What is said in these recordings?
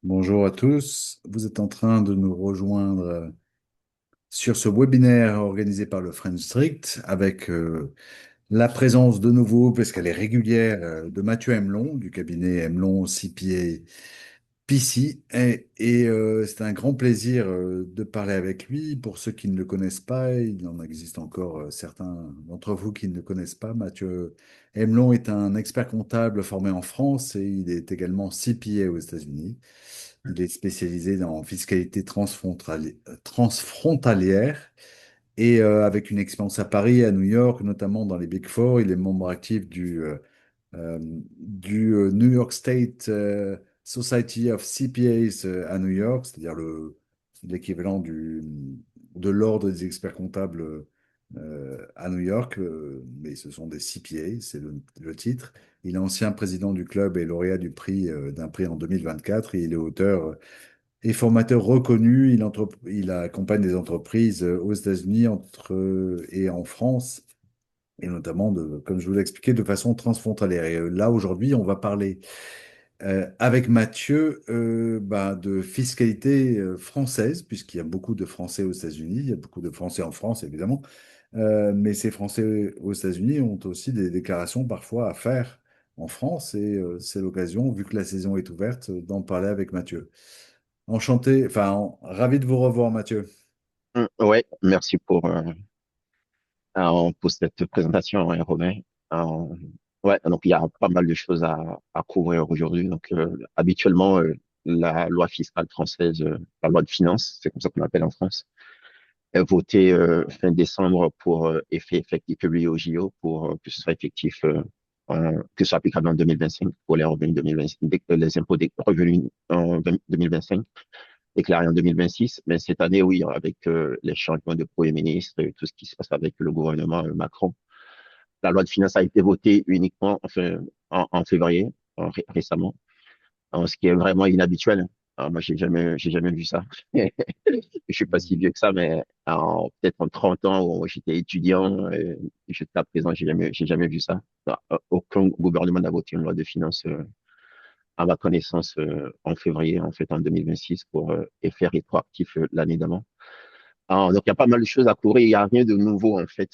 Bonjour à tous. Vous êtes en train de nous rejoindre sur ce webinaire organisé par le French Strict avec la présence de nouveau, parce qu'elle est régulière, de Mathieu Emelon du cabinet Emelon CPA PC. C'est un grand plaisir de parler avec lui. Pour ceux qui ne le connaissent pas, il en existe encore certains d'entre vous qui ne le connaissent pas. Mathieu Emelon est un expert comptable formé en France et il est également CPA aux États-Unis. Il est spécialisé dans fiscalité transfrontalière et avec une expérience à Paris et à New York, notamment dans les Big Four. Il est membre actif du New York State Society of CPAs à New York, c'est-à-dire l'équivalent de l'ordre des experts comptables à New York, mais ce sont des CPA, c'est le titre. Il est ancien président du club et lauréat d'un prix en 2024 et il est auteur et formateur reconnu. Il accompagne des entreprises aux États-Unis et en France et notamment, comme je vous l'ai expliqué, de façon transfrontalière. Et là, aujourd'hui, on va parler avec Mathieu de fiscalité française, puisqu'il y a beaucoup de Français aux États-Unis, il y a beaucoup de Français en France, évidemment, mais ces Français aux États-Unis ont aussi des déclarations parfois à faire en France, et c'est l'occasion, vu que la saison est ouverte, d'en parler avec Mathieu. Enchanté, ravi de vous revoir, Mathieu. Ouais, merci pour cette présentation, hein, Romain. Euh, ouais, donc il y a pas mal de choses à couvrir aujourd'hui. Donc, habituellement, la loi fiscale française, la loi de finances, c'est comme ça qu'on l'appelle en France, est votée fin décembre pour effet effectif publié au JO pour que ce soit effectif, que ce soit applicable en 2025 pour les revenus 2025, les impôts des revenus en 2025 déclaré en 2026. Mais cette année, oui, avec les changements de Premier ministre et tout ce qui se passe avec le gouvernement Macron, la loi de finances a été votée uniquement en février, récemment, ce qui est vraiment inhabituel. Alors, moi, j'ai jamais vu ça. Je suis pas si vieux que ça, mais peut-être en 30 ans où j'étais étudiant, jusqu'à présent, j'ai jamais vu ça. Aucun gouvernement n'a voté une loi de finances à ma connaissance, en février, en fait, en 2026, pour effet rétroactif l'année d'avant. Donc, il y a pas mal de choses à couvrir. Il n'y a rien de nouveau, en fait,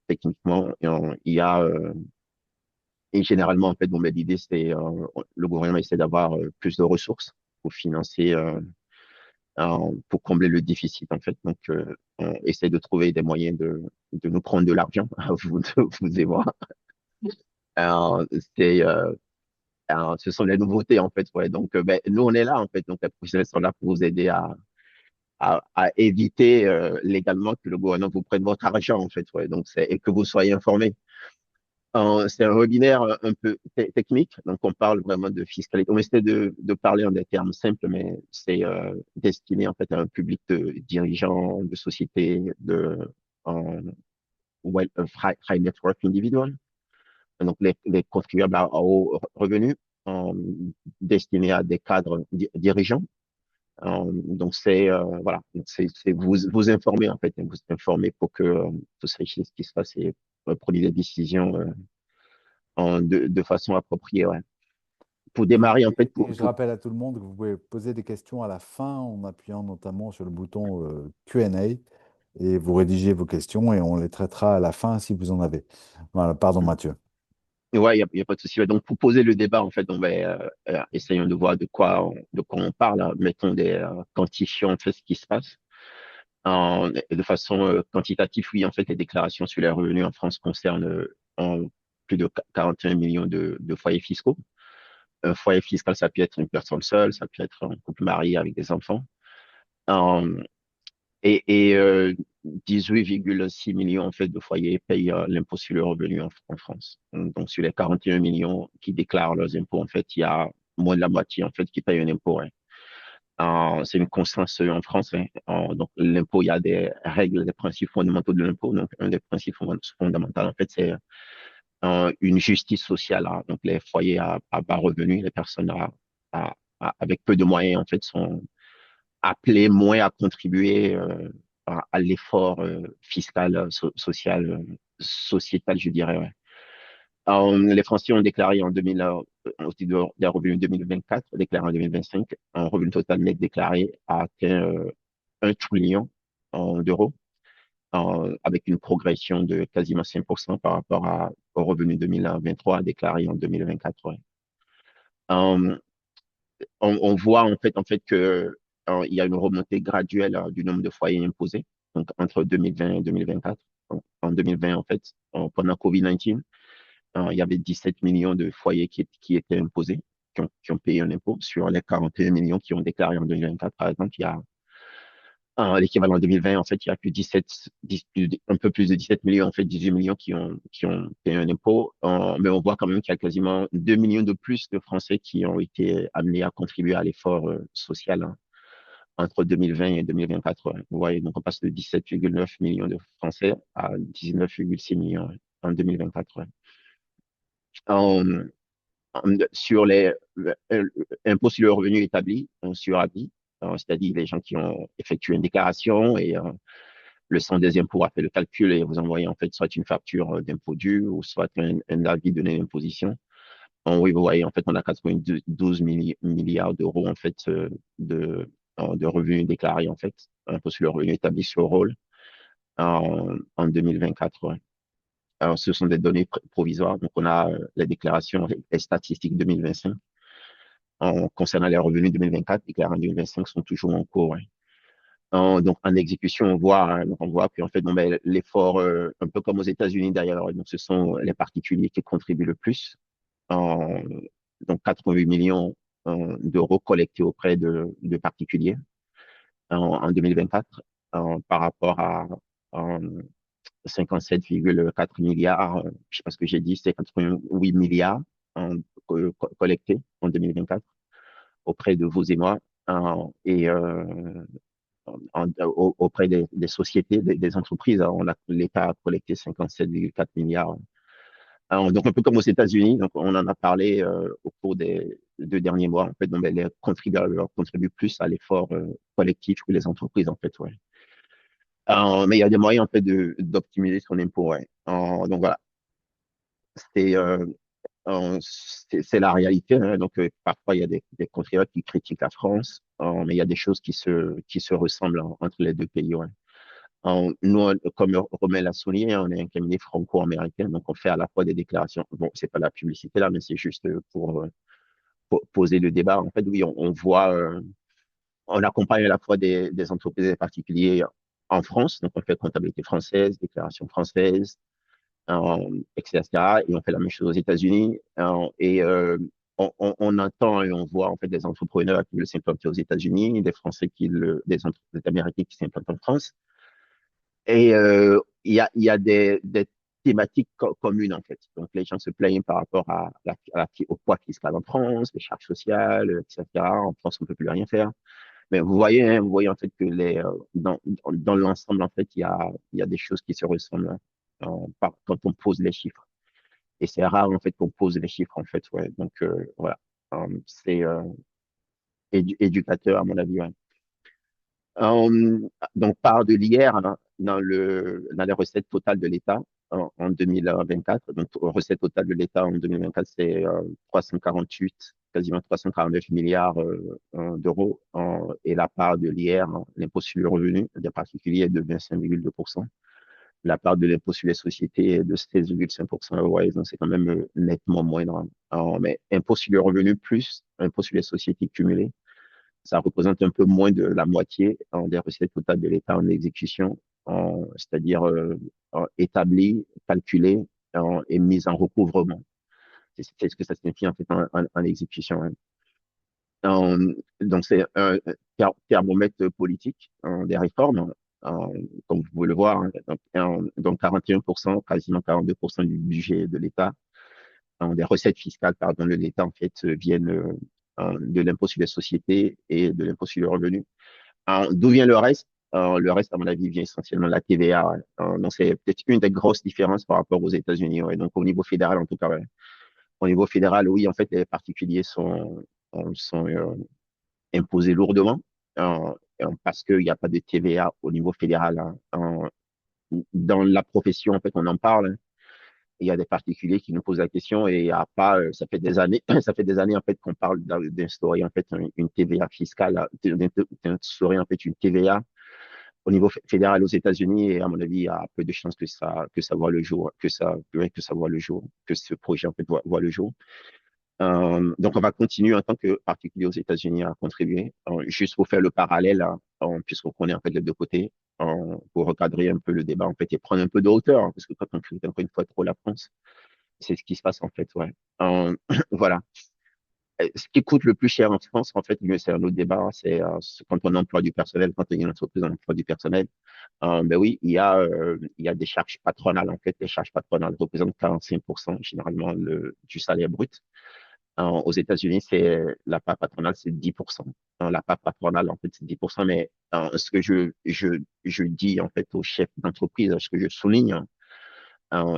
techniquement. Il y a, et généralement, en fait, bon, mais l'idée, c'est, le gouvernement essaie d'avoir plus de ressources pour financer, pour combler le déficit, en fait. Donc, on essaie de trouver des moyens de nous prendre de l'argent, à vous et moi. Euh, c'est, ce sont les nouveautés, en fait. Ouais. Donc, ben, nous, on est là, en fait. Donc, les professionnels sont là pour vous aider à éviter légalement que le gouvernement vous prenne votre argent, en fait. Ouais. Donc, et que vous soyez informés. C'est un webinaire un peu technique. Donc, on parle vraiment de fiscalité. On essaie de parler en des termes simples, mais c'est destiné, en fait, à un public de dirigeants, de sociétés, euh, high net worth individual. Donc les contribuables à haut revenu, euh, destinés à des cadres dirigeants. Donc c'est voilà, c'est vous informer en fait, vous informer pour que vous sachiez ce qui se passe et prenez des décisions de façon appropriée. Ouais. Pour démarrer en fait, Et je rappelle à tout le monde que vous pouvez poser des questions à la fin en appuyant notamment sur le bouton Q&A et vous rédigez vos questions et on les traitera à la fin si vous en avez. Voilà, pardon Mathieu. ouais, y a pas de souci. Ouais. Donc pour poser le débat en fait, on va essayons de voir de quoi on parle, hein. Mettons des quantifions en fait ce qui se passe. De façon quantitative, oui, en fait, les déclarations sur les revenus en France concernent plus de 41 millions de foyers fiscaux. Un foyer fiscal, ça peut être une personne seule, ça peut être un couple marié avec des enfants. Euh, et 18,6 millions en fait, de foyers payent l'impôt sur le revenu en France. Donc, sur les 41 millions qui déclarent leurs impôts, en fait, il y a moins de la moitié en fait, qui payent un impôt, hein. C'est une constance en France, hein. Donc, l'impôt, il y a des règles, des principes fondamentaux de l'impôt. Donc, un des principes fondamentaux, en fait, c'est une justice sociale, hein. Donc, les foyers à bas revenus, les personnes avec peu de moyens, en fait, sont appelées moins à contribuer à l'effort fiscal, social, sociétal, je dirais. Ouais. Les Français ont déclaré en 2000, au titre des revenus 2024, déclaré en 2025, un revenu total net déclaré a atteint 1 trillion d'euros, avec une progression de quasiment 5% par rapport au revenu 2023 déclaré en 2024. Ouais. Euh, on voit en fait que il y a une remontée graduelle du nombre de foyers imposés, donc entre 2020 et 2024. Donc, en 2020, en fait, pendant COVID-19, il y avait 17 millions de foyers qui étaient imposés, qui ont payé un impôt sur les 41 millions qui ont déclaré en 2024. Par exemple, il y a l'équivalent 2020, en fait, il y a plus 17, un peu plus de 17 millions, en fait, 18 millions qui ont payé un impôt. Mais on voit quand même qu'il y a quasiment 2 millions de plus de Français qui ont été amenés à contribuer à l'effort social, hein, entre 2020 et 2024. Ouais. Vous voyez, donc on passe de 17,9 millions de Français à 19,6 millions, ouais, en 2024. Ouais. Euh, sur les impôts sur le revenu établi sur avis, c'est-à-dire les gens qui ont effectué une déclaration et le centre des impôts a fait le calcul et vous envoyez en fait soit une facture d'impôt dû ou soit un avis de non-imposition. Oui, vous voyez, en fait, on a 92 milliards d'euros en fait de revenus déclarés en fait, impôt sur le revenu établi sur le rôle en 2024. Ouais. Alors, ce sont des données provisoires. Donc, on a la déclaration et statistiques 2025 concernant les revenus 2024, déclarés en 2025 sont toujours en cours. Ouais. Donc, en exécution, on voit, hein, donc on voit qu'en fait, bon, ben, l'effort, un peu comme aux États-Unis d'ailleurs, donc ce sont les particuliers qui contribuent le plus. En, donc, 88 millions d'euros collectés auprès de particuliers en 2024 par rapport à 57,4 milliards, je ne sais pas ce que j'ai dit, c'est 88 milliards collectés en 2024 auprès de vous et moi et auprès des sociétés, des entreprises. L'État a collecté 57,4 milliards. Donc, un peu comme aux États-Unis, donc on en a parlé au cours des 2 derniers mois. En fait, donc, ben, les contribuables contribuent plus à l'effort collectif que les entreprises, en fait. Ouais. Mais il y a des moyens, en fait, d'optimiser son impôt. Ouais. Donc, voilà, c'est c'est la réalité. Hein. Donc, parfois, il y a des contribuables qui critiquent la France, mais il y a des choses qui se ressemblent entre les deux pays. Ouais. Nous, comme Romain l'a souligné, on est un cabinet franco-américain, donc on fait à la fois des déclarations. Bon, c'est pas la publicité là, mais c'est juste pour poser le débat. En fait, oui, on voit, on accompagne à la fois des entreprises et des particuliers en France, donc on fait comptabilité française, déclaration française, etc. Et on fait la même chose aux États-Unis. Et on entend et on voit en fait des entrepreneurs qui veulent s'implanter aux États-Unis, des Français des entreprises américaines qui s'implantent en France. Et il y a des thématiques communes, en fait. Donc, les gens se plaignent par rapport au poids fiscal en France, les charges sociales, etc. En France, on ne peut plus rien faire. Mais vous voyez, hein, vous voyez en fait que dans l'ensemble, en fait, il y a des choses qui se ressemblent hein, quand on pose les chiffres. Et c'est rare, en fait, qu'on pose les chiffres, en fait. Ouais. Donc, voilà. C'est éducateur, à mon avis. Ouais. Euh, donc, part de l'IR hein, dans les recettes totales de l'État en 2024. Donc, recettes totales de l'État en 2024, c'est 348, quasiment 349 milliards d'euros. Et la part de l'IR, hein, l'impôt sur le revenu des particuliers, est de 25,2%. La part de l'impôt sur les sociétés est de 16,5%. Ouais, donc, c'est quand même nettement moindre. Mais impôt sur le revenu plus impôt sur les sociétés cumulées, ça représente un peu moins de la moitié des recettes totales de l'État en exécution, c'est-à-dire établies, calculées et mises en recouvrement. C'est ce que ça signifie en fait en exécution. Hein. Donc c'est un thermomètre politique des réformes, comme vous pouvez le voir. Hein. Donc 41%, quasiment 42% du budget de l'État, des recettes fiscales pardon, de l'État en fait viennent de l'impôt sur les sociétés et de l'impôt sur le revenu. D'où vient le reste? Le reste, à mon avis, vient essentiellement de la TVA. Ouais. Donc, c'est peut-être une des grosses différences par rapport aux États-Unis. Ouais. Donc, au niveau fédéral, en tout cas, ouais. Au niveau fédéral, oui, en fait, les particuliers sont imposés lourdement parce qu'il n'y a pas de TVA au niveau fédéral. Hein. Dans la profession, en fait, on en parle. Hein. il y a des particuliers qui nous posent la question et il y a pas, ça fait des années, ça fait des années en fait qu'on parle d'instaurer en fait une TVA fiscale, d'instaurer en fait une TVA au niveau fédéral aux États-Unis et à mon avis, il y a peu de chances que ça voit le jour, que ça voit le jour, que ce projet en fait voit le jour. Donc, on va continuer en tant que particulier aux États-Unis à contribuer. Juste pour faire le parallèle, hein, puisqu'on connaît en fait les deux côtés, pour recadrer un peu le débat en fait et prendre un peu de hauteur, hein, parce que quand on critique encore une fois trop la France, c'est ce qui se passe en fait, ouais. Voilà. Ce qui coûte le plus cher en France, en fait, c'est un autre débat, c'est quand on emploie du personnel, quand une entreprise emploie du personnel. Ben oui, il y a des charges patronales. En fait, les charges patronales représentent 45% généralement du salaire brut. Aux États-Unis, la part patronale, c'est 10%. La part patronale, en fait, c'est 10%. Mais ce que je dis, en fait, aux chefs d'entreprise, ce que je souligne,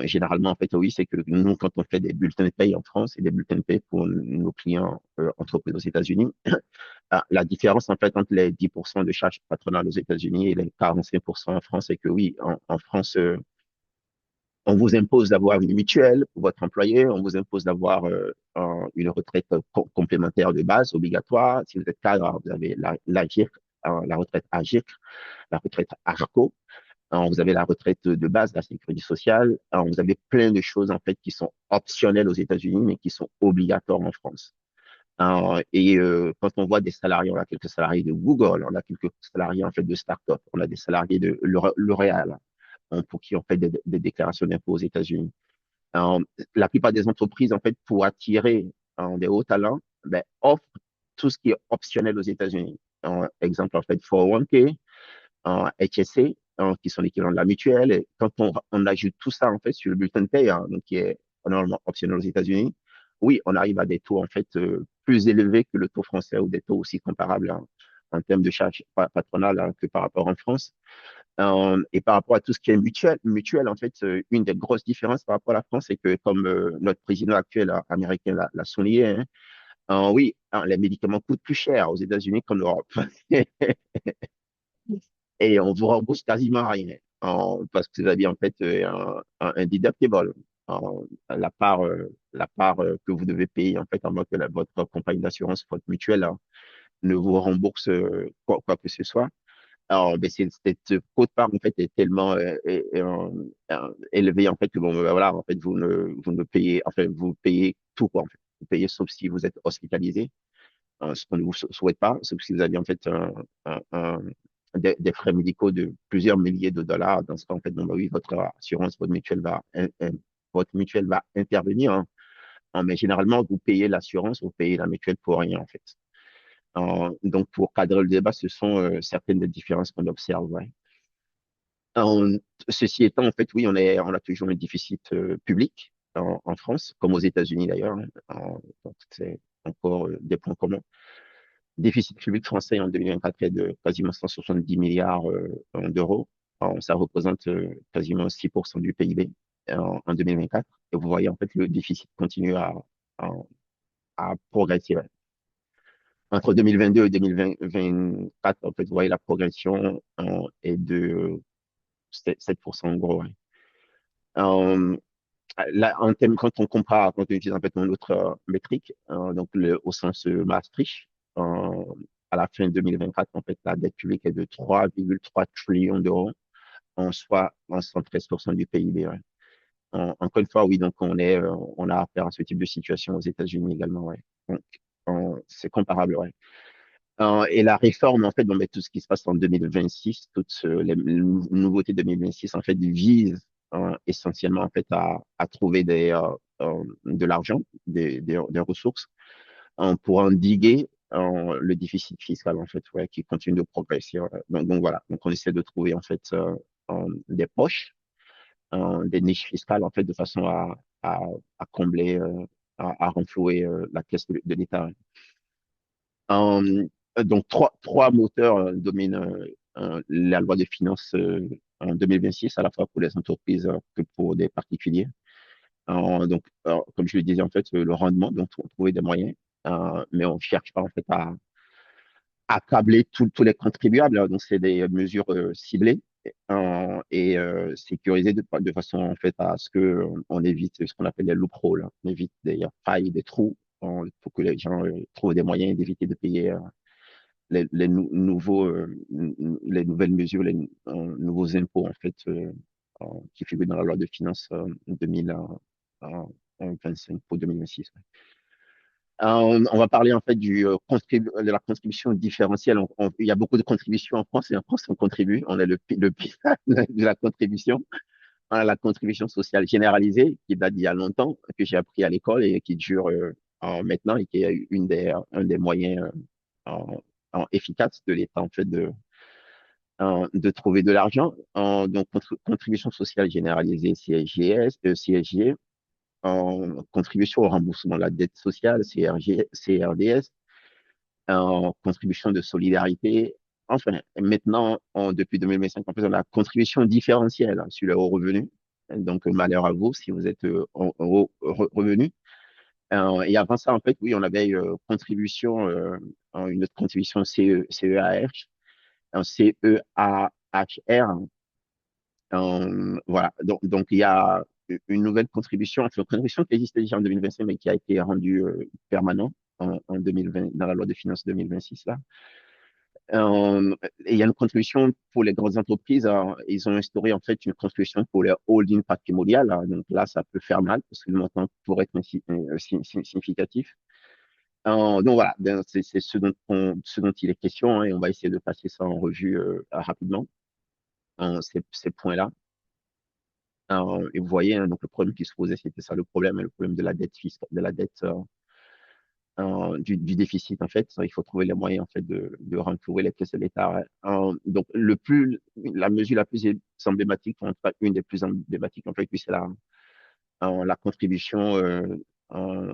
généralement, en fait, oui, c'est que nous, quand on fait des bulletins de paye en France et des bulletins de paye pour nos clients entreprises aux États-Unis, la différence, en fait, entre les 10% de charges patronales aux États-Unis et les 45% en France, c'est que oui, en France, on vous impose d'avoir une mutuelle pour votre employé, on vous impose d'avoir une retraite complémentaire de base obligatoire. Si vous êtes cadre, vous avez l'AGIRC, la retraite AGIRC, la retraite ARCO. Vous avez la retraite de base, la sécurité sociale. Vous avez plein de choses en fait qui sont optionnelles aux États-Unis, mais qui sont obligatoires en France. Quand on voit des salariés, on a quelques salariés de Google, on a quelques salariés en fait de start-up, on a des salariés de L'Oréal, pour qui on fait des déclarations d'impôts aux États-Unis. Euh, la plupart des entreprises, en fait, pour attirer des hauts talents, ben, offrent tout ce qui est optionnel aux États-Unis. Exemple, en fait, 401k, HSA, qui sont l'équivalent de la mutuelle. Et quand on ajoute tout ça, en fait, sur le bulletin de paye, donc, qui est normalement optionnel aux États-Unis, oui, on arrive à des taux, en fait, plus élevés que le taux français ou des taux aussi comparables en termes de charges patronales que par rapport en France. Et par rapport à tout ce qui est mutuel, en fait, une des grosses différences par rapport à la France, c'est que comme notre président actuel américain l'a souligné, hein, oui, les médicaments coûtent plus cher aux États-Unis qu'en Europe. Et on vous rembourse quasiment rien, parce que vous avez en fait un deductible, la part que vous devez payer en fait en mode que votre compagnie d'assurance, votre mutuelle, hein, ne vous rembourse quoi que ce soit. Alors, ben, cette quote-part, en fait, est tellement élevée, en fait, que bon, ben, voilà, en fait, vous ne payez, enfin, vous payez tout, quoi, en fait. Vous payez sauf si vous êtes hospitalisé, ce qu'on ne vous souhaite pas, sauf si vous avez, en fait, des frais médicaux de plusieurs milliers de dollars. Dans ce cas, en fait, bon, ben oui, votre assurance, votre mutuelle va intervenir, hein. Mais généralement, vous payez l'assurance, vous payez la mutuelle pour rien, en fait. Donc, pour cadrer le débat, ce sont certaines des différences qu'on observe, ouais. En- Ceci étant, en fait, oui, on a toujours un déficit public en France, comme aux États-Unis d'ailleurs, hein. Donc, c'est encore des points communs. Déficit public français en 2024 est de quasiment 170 milliards d'euros. Ça représente quasiment 6% du PIB en 2024. Et vous voyez, en fait, le déficit continue à, à progresser, ouais. Entre 2022 et 2024, en fait, vous voyez la progression est de 7% en gros, ouais. Euh, Là, quand on compare, quand on utilise en fait une autre métrique, donc au sens Maastricht, euh, à la fin 2024, en fait, la dette publique est de 3,3 trillions d'euros, soit en 113% du PIB, ouais. Encore une fois, oui, donc on a affaire à ce type de situation aux États-Unis également, ouais. Donc, c'est comparable, ouais. Et la réforme, en fait, bon, mais tout ce qui se passe en 2026, toutes les nouveautés 2026, en fait, visent essentiellement, en fait, à trouver de l'argent, des ressources, pour endiguer le déficit fiscal, en fait, ouais, qui continue de progresser, ouais. Donc, voilà. Donc, on essaie de trouver, en fait, des poches, des niches fiscales, en fait, de façon à, à combler, à renflouer la caisse de l'État, ouais. Euh, donc, trois moteurs dominent la loi de finances en 2026, à la fois pour les entreprises que pour des particuliers. Comme je le disais, en fait, le rendement, donc on trouver des moyens, mais on ne cherche pas en fait à câbler tous les contribuables, hein. Donc, c'est des mesures ciblées et sécurisé de façon en fait à ce que on évite ce qu'on appelle les loopholes, hein. On évite des failles, des trous, pour que les gens trouvent des moyens d'éviter de payer les nouvelles mesures, nouveaux impôts en fait qui figurent dans la loi de finances 2025 pour 2026. On va parler en fait de la contribution différentielle. Il y a beaucoup de contributions en France et en France on contribue. On est le pire de la contribution. On a la contribution sociale généralisée qui date d'il y a longtemps, que j'ai appris à l'école et qui dure maintenant et qui est un des moyens efficaces de l'État en fait de trouver de l'argent. Donc contribution sociale généralisée CSGS, CSG, contribution au remboursement de la dette sociale, CRDS, contribution de solidarité. Enfin, maintenant, depuis 2025, en fait, on a la contribution différentielle sur les hauts revenus. Donc, malheur à vous si vous êtes en haut revenu. Et avant ça, en fait, oui, on avait contribution, une autre contribution CEAH, un CEAHR. Voilà. Donc, il y a une nouvelle contribution, enfin, une contribution qui existait déjà en 2025, mais qui a été rendue permanente en 2020, dans la loi de finances 2026, là. Et il y a une contribution pour les grandes entreprises. Ils ont instauré en fait une contribution pour les holdings patrimoniales, hein. Donc là, ça peut faire mal parce que le montant pourrait être significatif. Donc voilà, ben, c'est ce dont il est question, hein, et on va essayer de passer ça en revue rapidement, ces points-là. Et vous voyez, hein, donc le problème qui se posait, c'était ça le problème, hein, le problème de la dette fiscale, de la dette, du déficit, en fait. Il faut trouver les moyens, en fait, de renflouer les caisses de l'État, ouais. Donc, la mesure la plus emblématique, en tout cas, une des plus emblématiques, en fait, oui, c'est la contribution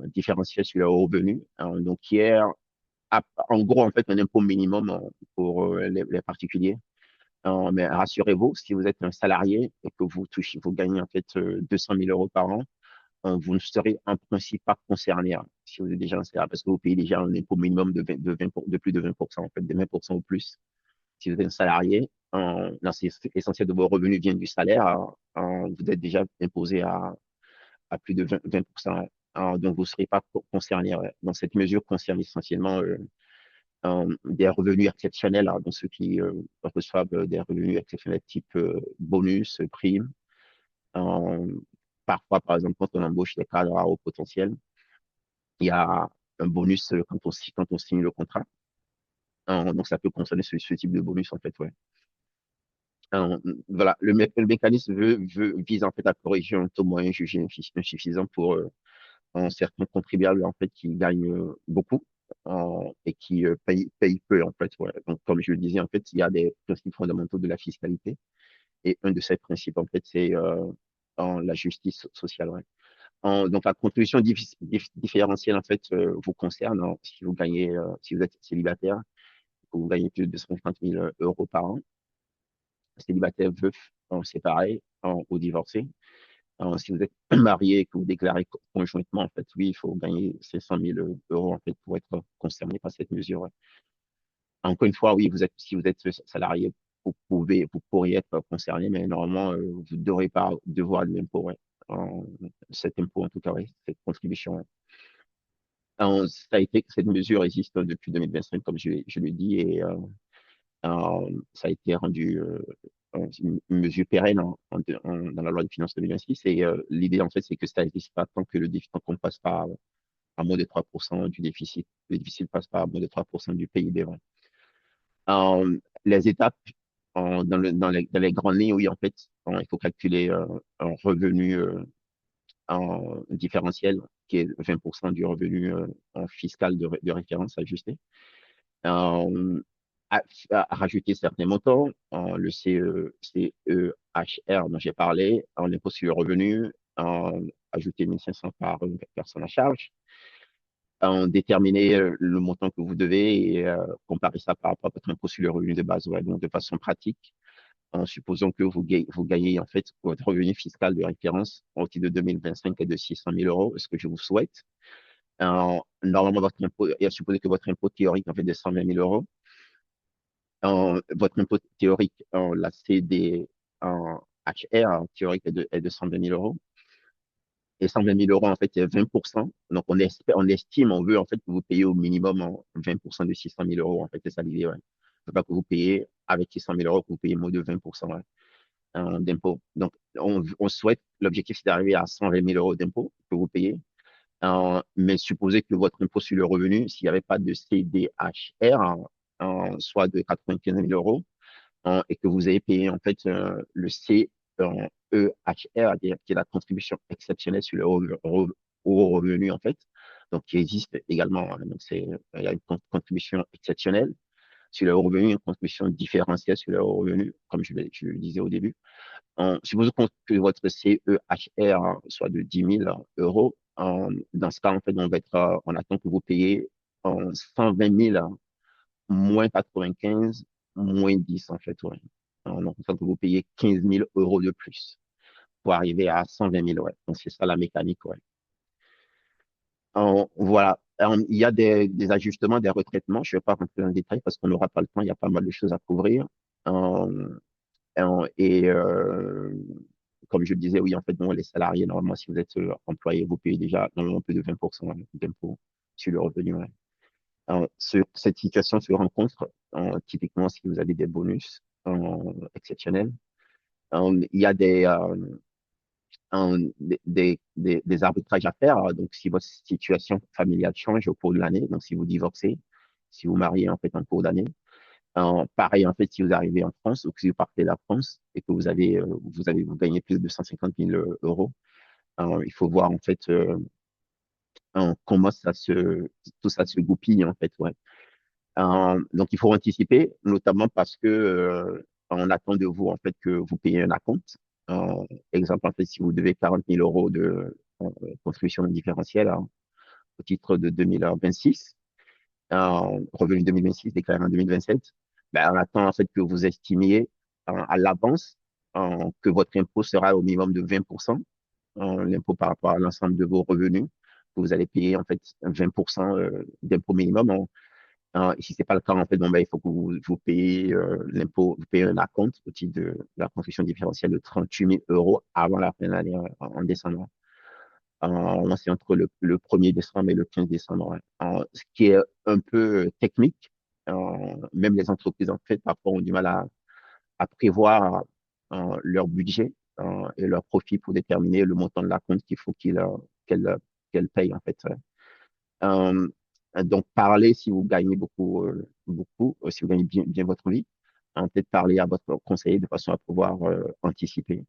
différentielle sur le revenu, donc, qui est, en gros, en fait, un impôt minimum pour les particuliers. Mais rassurez-vous, si vous êtes un salarié et que vous gagnez, en fait, 200 000 euros par an, vous ne serez en principe pas concerné, hein, si vous êtes déjà un salaire, parce que vous payez déjà un impôt minimum de plus de 20%, en fait, de 20% ou plus. Si vous êtes un salarié, non, c'est essentiel de vos revenus viennent du salaire, vous êtes déjà imposé à plus de 20%, ouais. Donc, vous ne serez pas concerné, ouais. Donc, cette mesure concerne essentiellement des revenus exceptionnels, hein, donc ceux qui reçoivent des revenus exceptionnels type bonus, prime. Euh, Parfois, par exemple, quand on embauche des cadres à haut potentiel, il y a un bonus quand on signe le contrat. Donc, ça peut concerner ce type de bonus, en fait, ouais. Voilà, le mécanisme vise en fait à corriger un taux moyen jugé insuffisant pour certains contribuables en fait qui gagnent beaucoup et qui payent peu en fait. Ouais. Donc, comme je le disais, en fait, il y a des principes fondamentaux de la fiscalité et un de ces principes en fait, c'est la justice sociale. Ouais. Donc, la contribution différentielle, en fait, vous concerne, hein, si vous gagnez, si vous êtes célibataire, que vous gagnez plus de 250 000 euros par an, célibataire, veuf, séparé, ou divorcé. Si vous êtes marié et que vous déclarez conjointement, en fait, oui, il faut gagner 500 000 euros, en fait, pour être concerné par cette mesure. Ouais. Encore une fois, oui, si vous êtes salarié, vous pourriez être concerné, mais normalement, vous ne devrez pas devoir de l'impôt, ouais. Cet impôt, en tout cas, oui, cette contribution, ouais. Cette mesure existe depuis 2025, comme je l'ai dit, et ça a été rendu une mesure pérenne dans la loi de finances 2026. Et l'idée, en fait, c'est que ça n'existe pas tant qu'on ne passe pas à moins de 3% du déficit. Le déficit ne passe pas à moins de 3% du PIB. Ouais. Les étapes, dans les grandes lignes, oui, en fait, il faut calculer un revenu en différentiel qui est 20% du revenu en fiscal de référence ajusté. Euh, à rajouter certains montants, le CEHR dont j'ai parlé, l'impôt sur le revenu, ajouter 1500 par personne à charge, déterminer le montant que vous devez et comparer ça par rapport à votre impôt sur le revenu de base. Ouais, donc, de façon pratique, en supposant que vous gagnez en fait votre revenu fiscal de référence au titre de 2025 est de 600 000 euros, ce que je vous souhaite. Normalement, votre impôt, et à supposer que votre impôt théorique en fait de 120 000 euros, Votre impôt théorique, la CD en HR théorique est de 120 000 euros. Et 120 000 euros, en fait, c'est 20%. Donc, on estime, on veut, en fait, que vous payez au minimum 20% de 600 000 euros. En fait, c'est ça l'idée, ouais. Il ne faut pas que vous payez avec 600 000 euros, que vous payez moins de 20%, ouais, d'impôt. Donc, on souhaite, l'objectif, c'est d'arriver à 120 000 euros d'impôt que vous payez. Mais supposez que votre impôt sur le revenu, s'il n'y avait pas de CDHR, soit de 95 000 euros, et que vous avez payé en fait le CEHR, qui est la contribution exceptionnelle sur le au revenu en fait, donc qui existe également. Hein. Donc il y a une contribution exceptionnelle sur le revenu, une contribution différentielle sur le revenu, comme je le disais au début. Supposons que votre CEHR soit de 10 000 euros. Dans ce cas, en fait, on attend que vous payez 120 000 moins 95, moins 10 en fait, ouais. Donc, il faut que vous payez 15 000 euros de plus pour arriver à 120 000, ouais. Donc, c'est ça la mécanique, ouais. Voilà. Il y a des ajustements, des retraitements. Je ne vais pas rentrer dans le détail parce qu'on n'aura pas le temps. Il y a pas mal de choses à couvrir. Euh, et comme je le disais, oui, en fait, bon, les salariés, normalement, si vous êtes employé, vous payez déjà normalement plus de 20% d'impôts sur le revenu, ouais. Cette situation se rencontre typiquement si vous avez des bonus exceptionnels. Il y a des arbitrages à faire. Donc, si votre situation familiale change au cours de l'année, donc si vous divorcez, si vous mariez en fait en cours d'année, pareil en fait si vous arrivez en France ou que si vous partez de la France et que vous gagnez plus de 150 000 euros, il faut voir en fait comment tout ça se goupille en fait. Ouais. Donc, il faut anticiper, notamment parce que on attend de vous en fait que vous payez un acompte. Exemple, en fait, si vous devez 40 000 euros de contribution différentielle au titre de 2026, revenu 2026 déclaré en 2027, ben, on attend en fait que vous estimiez à l'avance que votre impôt sera au minimum de 20%, l'impôt par rapport à l'ensemble de vos revenus, que vous allez payer en fait 20% d'impôt minimum. Si c'est pas le cas, en fait, bon, ben, il faut que vous payez l'impôt, vous payez un acompte au titre de la contribution différentielle de 38 000 euros avant la fin de l'année en décembre. Moi, c'est entre le 1er décembre et le 15 décembre. Ouais. Ce qui est un peu technique. Même les entreprises, en fait, parfois ont du mal à prévoir leur budget et leur profit pour déterminer le montant de la compte qu'il faut qu'elles qu'elles payent, en fait. Ouais. Euh, donc, parlez si vous gagnez si vous gagnez bien votre vie, peut-être parler à votre conseiller de façon à pouvoir anticiper.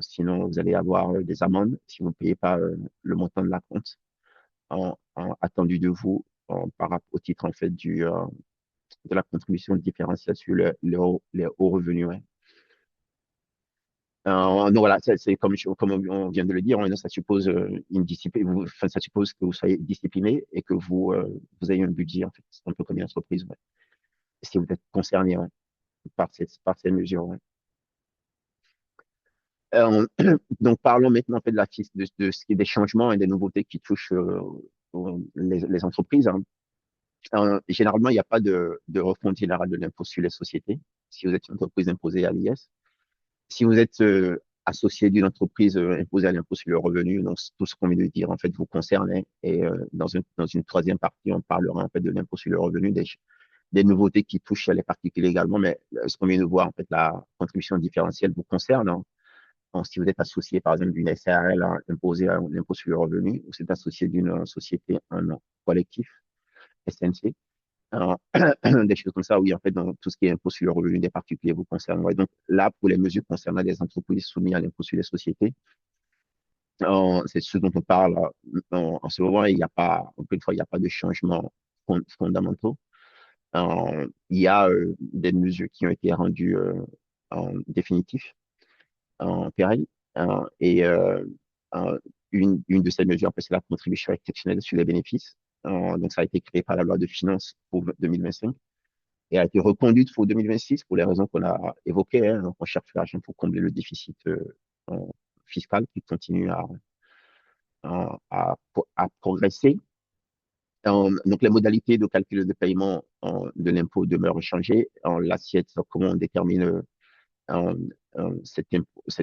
Sinon, vous allez avoir des amendes si vous ne payez pas le montant de la compte attendu de vous par rapport au titre en fait de la contribution différentielle sur les hauts revenus. Ouais. Donc voilà, c'est comme on vient de le dire, hein, ça suppose une discipline, enfin, ça suppose que vous soyez discipliné et que vous ayez un budget, en fait. C'est un peu comme une entreprise, ouais. Si vous êtes concerné, ouais, par ces mesures. Ouais. Euh, donc parlons maintenant en fait, de ce qui est des changements et des nouveautés qui touchent les entreprises. Hein. Généralement, il n'y a pas de refonte générale de l'impôt sur les sociétés si vous êtes une entreprise imposée à l'IS. Si vous êtes associé d'une entreprise imposée à l'impôt sur le revenu, donc tout ce qu'on vient de dire en fait vous concerne. Hein. Et dans une troisième partie, on parlera en fait de l'impôt sur le revenu, des nouveautés qui touchent les particuliers également. Mais ce qu'on vient de voir, en fait, la contribution différentielle vous concerne. Hein. Donc, si vous êtes associé, par exemple, d'une SARL imposée à l'impôt sur le revenu, ou si vous êtes associé d'une société en collectif, SNC, alors, des choses comme ça, oui, en fait, dans tout ce qui est impôt sur le revenu des particuliers vous concerne. Ouais. Donc là, pour les mesures concernant les entreprises soumises à l'impôt sur les sociétés, c'est ce dont on parle en ce moment. Il n'y a pas, encore une fois, il n'y a pas de changement fondamentaux. Il y a des mesures qui ont été rendues en définitif, en pérenne. Et une de ces mesures, en fait, c'est la contribution exceptionnelle sur les bénéfices. Donc, ça a été créé par la loi de finances pour 2025 et a été reconduite pour 2026 pour les raisons qu'on a évoquées. Hein. Donc, on cherche l'argent pour combler le déficit euh, fiscal qui continue à progresser. Donc, les modalités de calcul de paiement de l'impôt demeurent inchangées. L'assiette, comment on détermine euh, cet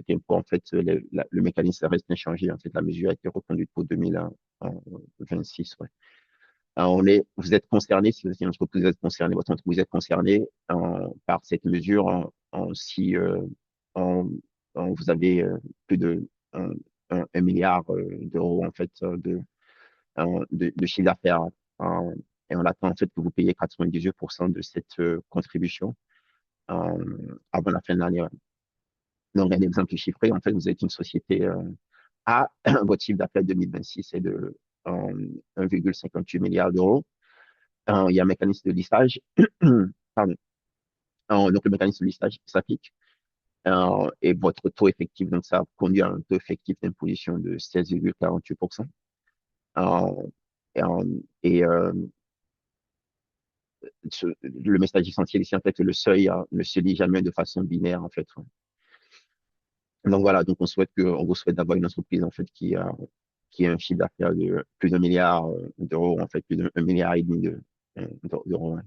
impôt, en fait, le mécanisme reste inchangé. En fait, la mesure a été reconduite pour 2026. Ouais. Vous êtes concerné, si vous êtes une entreprise, vous êtes concerné, votre entreprise est concernée par cette mesure si en- vous avez plus de un, 1 milliard d'euros en fait de chiffre d'affaires. euh, et on attend en fait que vous payiez 98% de cette contribution avant la fin de l'année. Ouais. Donc, un exemple chiffré, en fait, vous êtes une société A, votre chiffre d'affaires 2026 est de 1,58 milliard d'euros. Il y a un mécanisme de listage. Pardon. Donc, le mécanisme de listage s'applique. Et votre taux effectif, donc ça conduit à un taux effectif d'imposition de 16,48%. Euh, et le message essentiel ici, en fait, le seuil ne se lit jamais de façon binaire, en fait. Ouais. Donc voilà, donc on vous souhaite d'avoir une entreprise, en fait, qui a un chiffre d'affaires de plus d'un milliard d'euros, en fait, plus d'un milliard et demi d'euros.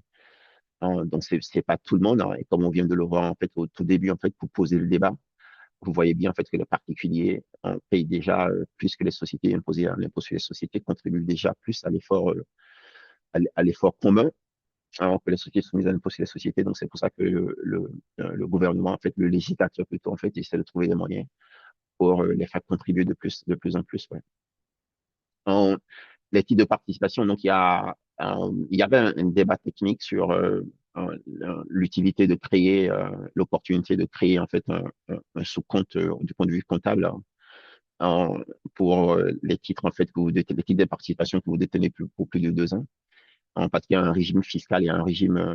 Ouais. Donc, c'est pas tout le monde, hein. Et comme on vient de le voir, en fait, au tout début, en fait, pour poser le débat, vous voyez bien, en fait, que les particuliers payent déjà plus que les sociétés imposées. Hein. L'impôt sur les sociétés contribue déjà plus à l'effort commun alors que les sociétés sont mises à l'impôt sur les sociétés. Donc, c'est pour ça que le gouvernement, en fait, le législateur plutôt, en fait, essaie de trouver des moyens pour les faire contribuer de plus en plus. Ouais. En- les types de participation, donc, il y avait un débat technique sur l'utilité de créer, l'opportunité de créer, en fait, un sous-compte du point de vue comptable hein, pour les titres, en fait, les titres de participation que vous détenez pour plus de 2 ans. Parce qu'il y a un régime fiscal, euh,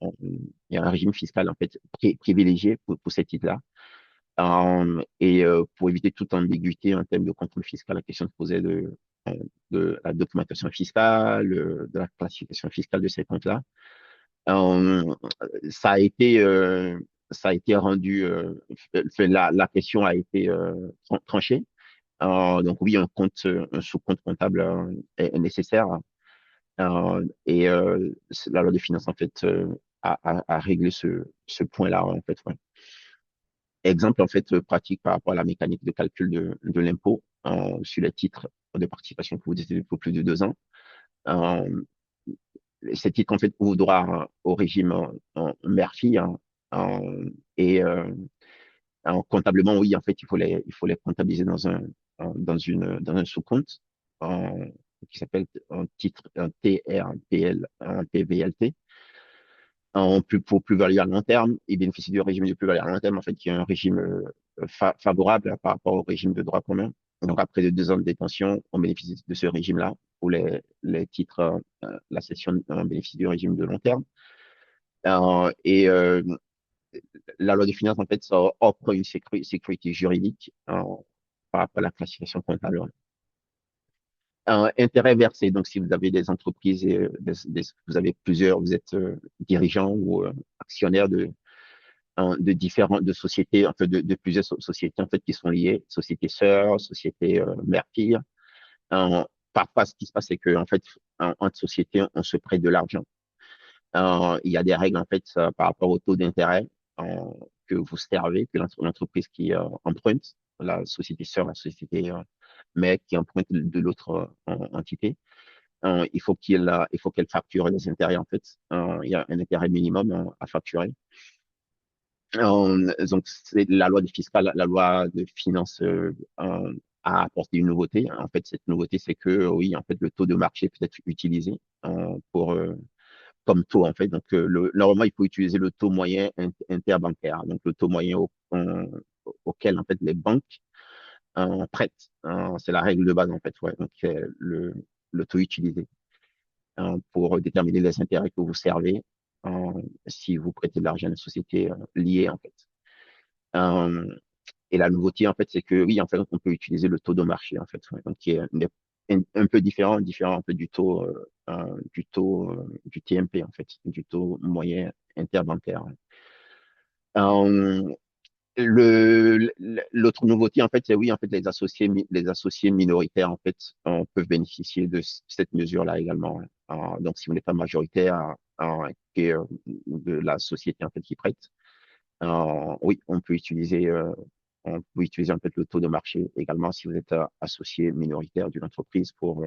il y a un régime fiscal en fait privilégié pour ces titres-là. Et pour éviter toute ambiguïté en termes de contrôle fiscal, la question se posait de la documentation fiscale, de la classification fiscale de ces comptes-là. Euh, ça a été ça a été rendu, la question a été tranchée. Donc oui, un sous-compte comptable est nécessaire. La loi de finances, en fait, a réglé ce point-là, en fait. Ouais. Exemple, en fait, pratique par rapport à la mécanique de calcul de l'impôt sur les titres de participation que vous détenez pour plus de 2 ans. Euh, Ces titres, en fait, ouvrent droit au régime mère-fille. Hein, et comptablement, oui, en fait, il faut les comptabiliser dans un sous-compte qui s'appelle un titre, un TRPL, un PVLT. Pour plus-value à long terme, ils bénéficient du régime de plus-value à long terme, en fait, qui est un régime favorable par rapport au régime de droit commun. Donc, après de 2 ans de détention, on bénéficie de ce régime-là. Pour les titres, la session bénéficie du régime de long terme. Euh, et euh, la loi de finances, en fait, ça offre une sécurité juridique par rapport à la classification comptable. Intérêt versé, donc si vous avez des entreprises et vous avez plusieurs, vous êtes dirigeant ou actionnaire de différentes de sociétés, en fait, de plusieurs sociétés en fait qui sont liées, sociétés sœurs, sociétés mère-fille. Euh, Parfois, ce qui se passe, c'est que en fait, entre sociétés, on se prête de l'argent. Il y a des règles en fait par rapport au taux d'intérêt euh, que vous servez, que l'entreprise qui emprunte, la société sœur, la société mère qui emprunte de l'autre entité. Il faut qu'elle facture les intérêts en fait. Il y a un intérêt minimum à facturer. Donc, c'est la loi de fiscale, la loi de finances a apporté une nouveauté. En fait, cette nouveauté, c'est que oui, en fait, le taux de marché peut être utilisé comme taux, en fait. Donc, normalement, il faut utiliser le taux moyen interbancaire, donc le taux moyen auquel, en fait, les banques prêtent. C'est la règle de base, en fait, ouais. Donc, le taux utilisé pour déterminer les intérêts que vous servez si vous prêtez de l'argent à une société liée, en fait. Euh, et la nouveauté, en fait, c'est que oui, en fait, on peut utiliser le taux de marché, en fait, ouais, donc qui est un peu différent un peu du TMP, en fait, du taux moyen interbancaire. Euh, L'autre nouveauté, en fait, c'est oui, en fait, les associés minoritaires, en fait, peuvent bénéficier de cette mesure-là également, hein. Donc, si vous n'êtes pas majoritaire, et, de la société, en fait, qui prête, oui, on peut utiliser, en fait, le taux de marché également si vous êtes associé minoritaire d'une entreprise pour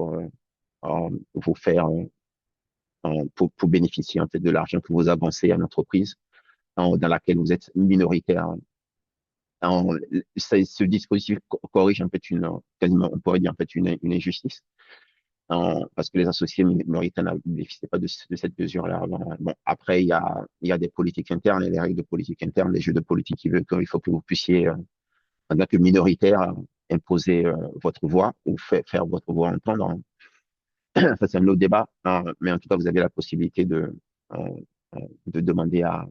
vous faire, pour bénéficier, en fait, de l'argent que vous avancez à l'entreprise, dans laquelle vous êtes minoritaire. En- Ce dispositif corrige en fait quasiment, on pourrait dire en fait une injustice, parce que les associés minoritaires ne bénéficiaient pas de cette mesure-là avant. Bon, après, il y a des politiques internes et les règles de politique interne, les jeux de politique qui veulent qu'il faut que vous puissiez, en tant que minoritaire, imposer votre voix ou faire votre voix entendre, hein. Ça, c'est un autre débat, hein, mais en tout cas, vous avez la possibilité euh, de demander à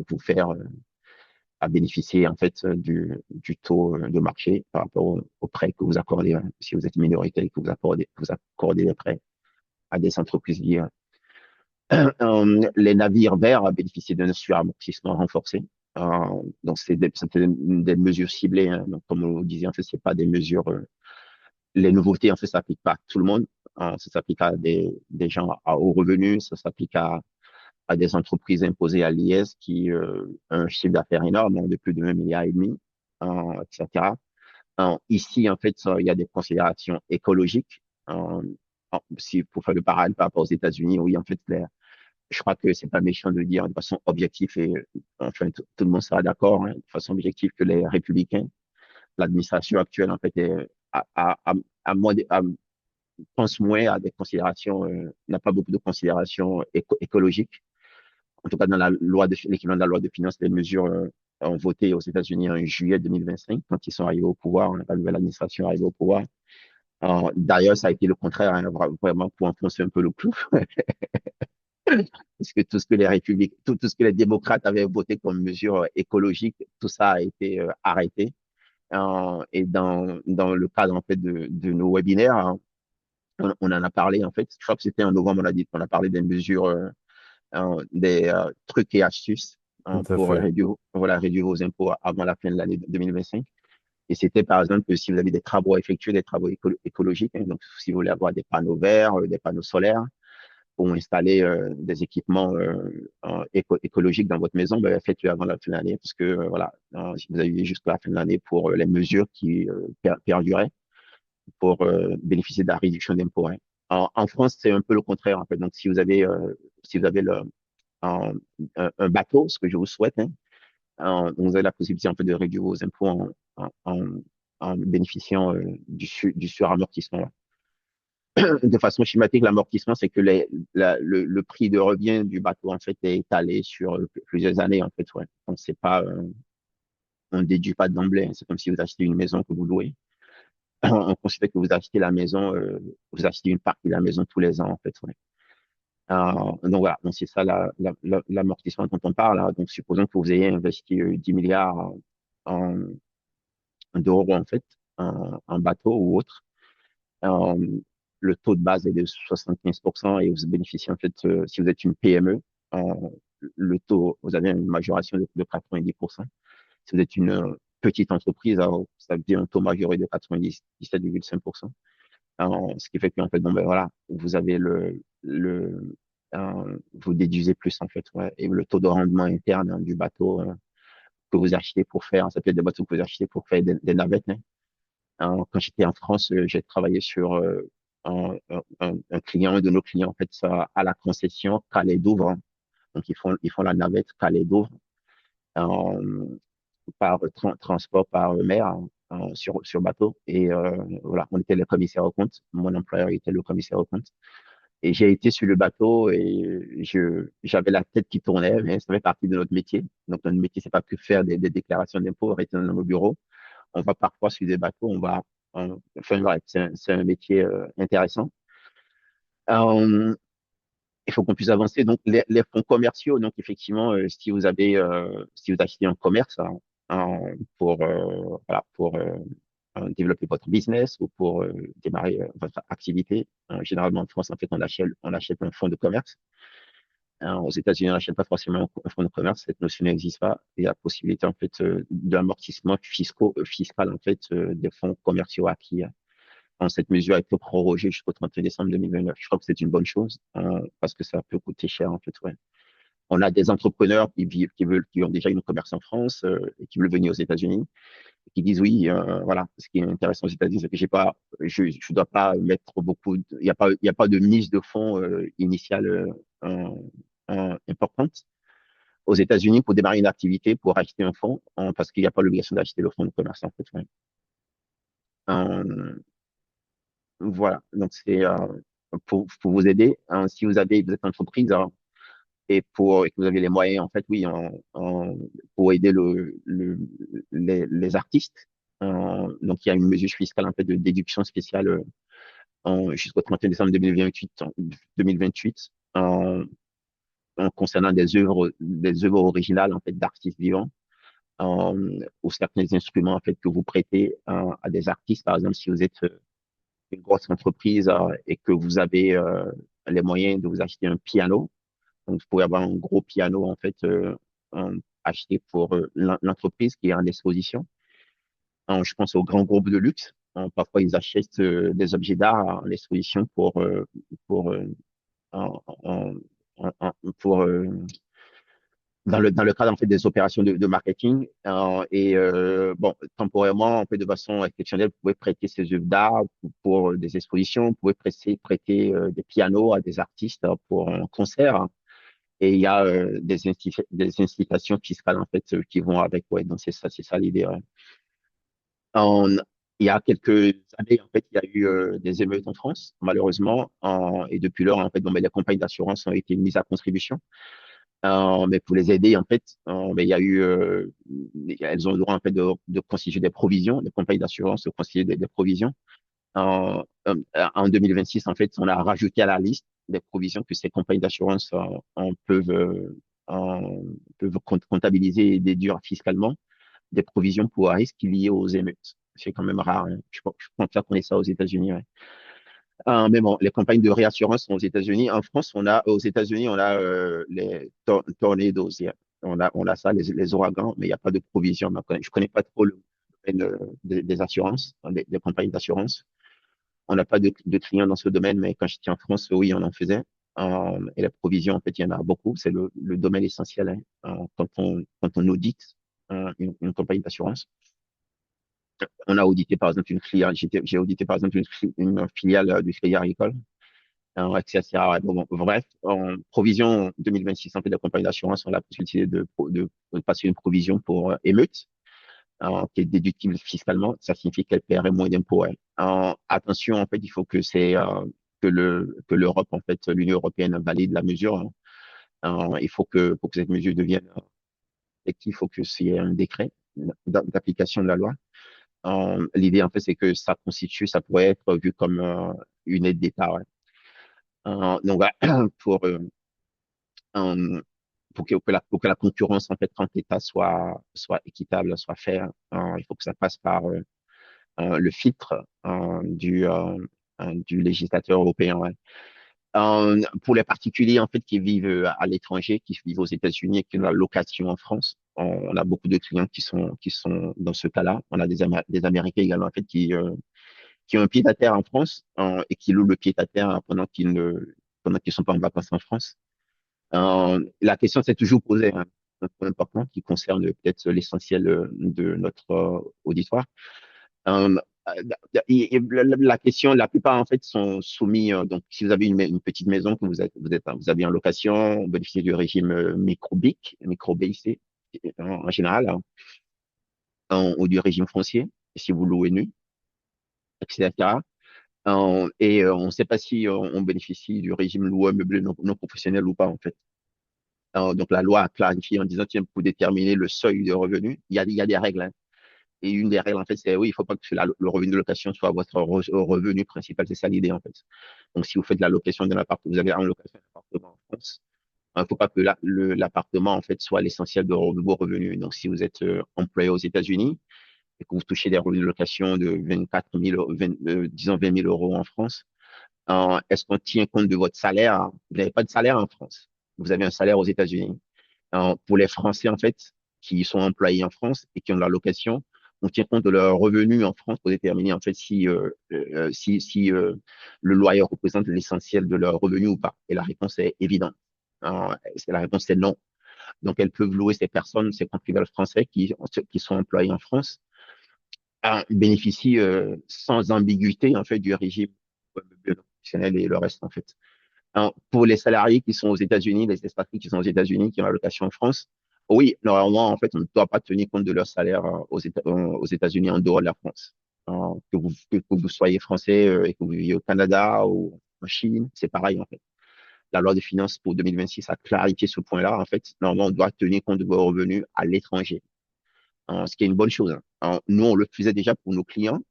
vous faire à bénéficier en fait du taux de marché par rapport aux prêts que vous accordez, hein. Si vous êtes minoritaire et que vous accordez des prêts à des entreprises liées. Les navires verts bénéficient d'un suramortissement renforcé. Donc, c'est des mesures ciblées, hein. Donc, comme vous disiez, en fait, c'est pas des mesures. Les nouveautés, en fait, ça s'applique pas à tout le monde. Ça s'applique à des gens à haut revenu, ça s'applique à des entreprises imposées à l'IS qui ont un chiffre d'affaires énorme, hein, de plus de 1,5 milliard, etc. Ici, en fait, il y a des considérations écologiques. Euh, Si pour faire le parallèle par rapport aux États-Unis, oui, en fait, je crois que c'est pas méchant de dire de façon objective et enfin tout le monde sera d'accord, hein, de façon objective que les républicains, l'administration actuelle, en fait, a moins pense moins à des considérations, n'a pas beaucoup de considérations écologiques. En tout cas, dans l'équivalent de la loi de finances, les mesures ont voté aux États-Unis en juillet 2025, quand ils sont arrivés au pouvoir, la nouvelle administration est arrivée au pouvoir. D'ailleurs, ça a été le contraire, hein, vraiment pour enfoncer un peu le clou, parce que tout ce que les républicains, tout ce que les démocrates avaient voté comme mesure écologique, tout ça a été arrêté. Et dans le cadre en fait de nos webinaires, hein, on en a parlé en fait. Je crois que c'était en novembre, on a parlé des mesures, des trucs et astuces, Tout à pour fait. réduire vos impôts avant la fin de l'année 2025. Et c'était par exemple que si vous avez des travaux à effectuer, des travaux écologiques, hein, donc si vous voulez avoir des panneaux verts, des panneaux solaires, ou installer des équipements écologiques dans votre maison, ben, faites-le avant la fin de l'année, parce que voilà, si vous avez jusqu'à la fin de l'année pour les mesures qui perduraient pour bénéficier de la réduction d'impôts, hein. En France, c'est un peu le contraire en fait. Donc si vous avez un bateau, ce que je vous souhaite, hein, vous avez la possibilité en fait de réduire vos impôts en bénéficiant du suramortissement. De façon schématique, l'amortissement, c'est que le prix de revient du bateau en fait est étalé sur plusieurs années en fait. Ouais. Donc c'est pas, on ne déduit pas d'emblée, hein. C'est comme si vous achetez une maison que vous louez. On considère que vous achetez la maison, vous achetez une partie de la maison tous les ans en fait. Ouais. Donc voilà, donc c'est ça l'amortissement dont on parle, hein. Donc supposons que vous ayez investi 10 milliards en, d'euros en fait, en bateau ou autre. Euh, le taux de base est de 75% et vous bénéficiez en fait, si vous êtes une PME, euh, le taux, vous avez une majoration de 90%. Si vous êtes une petite entreprise, alors, ça veut dire un taux majoré de 97,5%. Ce qui fait que en fait, bon, ben voilà, vous avez vous déduisez plus en fait, ouais, et le taux de rendement interne, hein, du bateau que vous achetez pour faire, ça peut être des bateaux que vous achetez pour faire des navettes, hein. Quand j'étais en France, j'ai travaillé sur un client, un de nos clients, en fait, ça, à la concession Calais-Douvres. Donc, ils font la navette Calais-Douvres par transport par mer, sur bateau. Et voilà, on était le commissaire au compte. Mon employeur était le commissaire au compte. Et j'ai été sur le bateau et j'avais la tête qui tournait, mais ça fait partie de notre métier. Donc, notre métier, c'est pas que faire des déclarations d'impôts, rester dans nos bureaux. On va parfois sur des bateaux, enfin, ouais, c'est un métier intéressant. Euh, il faut qu'on puisse avancer. Donc, les fonds commerciaux, donc effectivement, si vous achetez un commerce, hein, pour, voilà, pour développer votre business ou pour démarrer votre activité, généralement en France, en fait, on achète un fonds de commerce. Aux États-Unis, on n'achète pas forcément un fonds de commerce, cette notion n'existe pas. Il y a la possibilité en fait d'amortissement fiscal en fait des fonds commerciaux acquis. Cette mesure a été prorogée jusqu'au 31 décembre 2029. Je crois que c'est une bonne chose parce que ça peut coûter cher en fait. Ouais. On a des entrepreneurs qui vivent, qui ont déjà une commerce en France et qui veulent venir aux États-Unis, qui disent oui, voilà. Ce qui est intéressant aux États-Unis, c'est que je dois pas mettre il y a pas de mise de fonds initiale importante. Aux États-Unis, pour démarrer une activité, pour acheter un fonds, parce qu'il n'y a pas l'obligation d'acheter le fonds de commerce en fait. Ouais. Euh, voilà. Donc c'est pour vous aider. Si vous êtes entreprise et que vous avez les moyens, en fait, oui, pour aider les artistes. Donc, il y a une mesure fiscale, en fait, de déduction spéciale jusqu'au 31 décembre 2028 concernant des œuvres originales, en fait, d'artistes vivants ou certains instruments, en fait, que vous prêtez à des artistes. Par exemple, si vous êtes une grosse entreprise et que vous avez les moyens de vous acheter un piano, donc, vous pouvez avoir un gros piano, en fait, acheté pour l'entreprise qui est en exposition. Je pense aux grands groupes de luxe. Parfois, ils achètent des objets d'art en exposition pour, en- en- pour dans le cadre en fait des opérations de marketing bon temporairement en fait de façon exceptionnelle vous pouvez prêter ces œuvres d'art pour des expositions vous pouvez prêter des pianos à des artistes pour un concert hein. Et il y a des incitations fiscales en fait qui vont avec. Ouais, donc c'est ça l'idée. Ouais. En- il y a quelques années, en fait, il y a eu des émeutes en France, malheureusement, et depuis lors, en fait, bon, ben, les compagnies d'assurance ont été mises à contribution. Mais pour les aider, en fait, ben, il y a eu, elles ont le droit en fait de constituer des provisions, les compagnies d'assurance de constituer des provisions. En 2026, en fait, on a rajouté à la liste des provisions que ces compagnies d'assurance en- peuvent comptabiliser et déduire fiscalement des provisions pour un risque lié aux émeutes. C'est quand même rare. Hein. Je pense pas qu'on ait ça aux États-Unis. Ouais. Mais bon, les campagnes de réassurance sont aux États-Unis. En France, aux États-Unis, on a les tornados. On a ça, les ouragans, mais il n'y a pas de provision. Donc, je connais pas trop le domaine des assurances, hein, des compagnies d'assurance. On n'a pas de clients dans ce domaine, mais quand j'étais en France, oui, on en faisait. Et la provision, en fait, il y en a beaucoup. C'est le domaine essentiel hein, quand on audite une compagnie d'assurance. On a audité, par exemple, une filiale. J'ai audité, par exemple, une filiale du Crédit Agricole. Accès assez rare. Bon, bref, en provision 2026, en fait, la compagnie d'assurance, on a la possibilité de passer une provision pour émeute qui est déductible fiscalement, ça signifie qu'elle paierait moins d'impôts. Ouais. Attention, en fait, il faut que que l'Europe, en fait, l'Union européenne valide la mesure. Hein. Il faut que pour que cette mesure devienne effective, il faut que s'il y ait un décret d'application de la loi. L'idée, en fait, c'est que ça pourrait être vu comme une aide d'État. Ouais. Donc, voilà, euh, pour que la concurrence, en fait, entre États soit équitable, soit fair, il faut que ça passe par le filtre du législateur européen. Ouais. Pour les particuliers en fait qui vivent à l'étranger, qui vivent aux États-Unis et qui ont la location en France, on a beaucoup de clients qui sont dans ce cas-là. On a des Américains également en fait qui ont un pied à terre en France et qui louent le pied à terre pendant qu'ils sont pas en vacances en France. La question s'est toujours posée, hein, un point important qui concerne peut-être l'essentiel de notre auditoire. Euh, la question, la plupart en fait sont soumis. Donc, si vous avez une petite maison que vous avez en location, vous bénéficiez du régime micro-BIC en général, hein, ou du régime foncier, si vous louez nu, etc. On ne sait pas si on bénéficie du régime loueur meublé non professionnel ou pas en fait. Donc, la loi a clarifié en disant, tiens, pour déterminer le seuil de revenu, il y a des règles. Hein. Et une des règles, en fait, c'est oui, il ne faut pas que le revenu de location soit votre revenu principal. C'est ça l'idée, en fait. Donc, si vous faites la location d'un appartement, vous avez en location un appartement en France, il ne faut pas que l'appartement, en fait, soit l'essentiel de vos revenus. Donc, si vous êtes employé aux États-Unis et que vous touchez des revenus de location de 24 000, disons 20 000 euros en France, est-ce qu'on tient compte de votre salaire? Vous n'avez pas de salaire en France. vous avez un salaire aux États-Unis. Pour les Français, en fait, qui sont employés en France et qui ont de la location, on tient compte de leurs revenus en France pour déterminer, en fait, si le loyer représente l'essentiel de leurs revenus ou pas. Et la réponse est évidente. La réponse est non. Donc, elles peuvent louer ces personnes, ces contribuables français qui sont employés en France, bénéficient sans ambiguïté, en fait, du régime professionnel et le reste, en fait. Pour les salariés qui sont aux États-Unis, les expatriés qui sont aux États-Unis, qui ont la location en France, oui, normalement, en fait, on ne doit pas tenir compte de leur salaire aux États-Unis en dehors de la France. Que vous soyez français et que vous viviez au Canada ou en Chine, c'est pareil, en fait. La loi de finances pour 2026 a clarifié ce point-là. En fait, normalement, on doit tenir compte de vos revenus à l'étranger, ce qui est une bonne chose, hein. Nous, on le faisait déjà pour nos clients,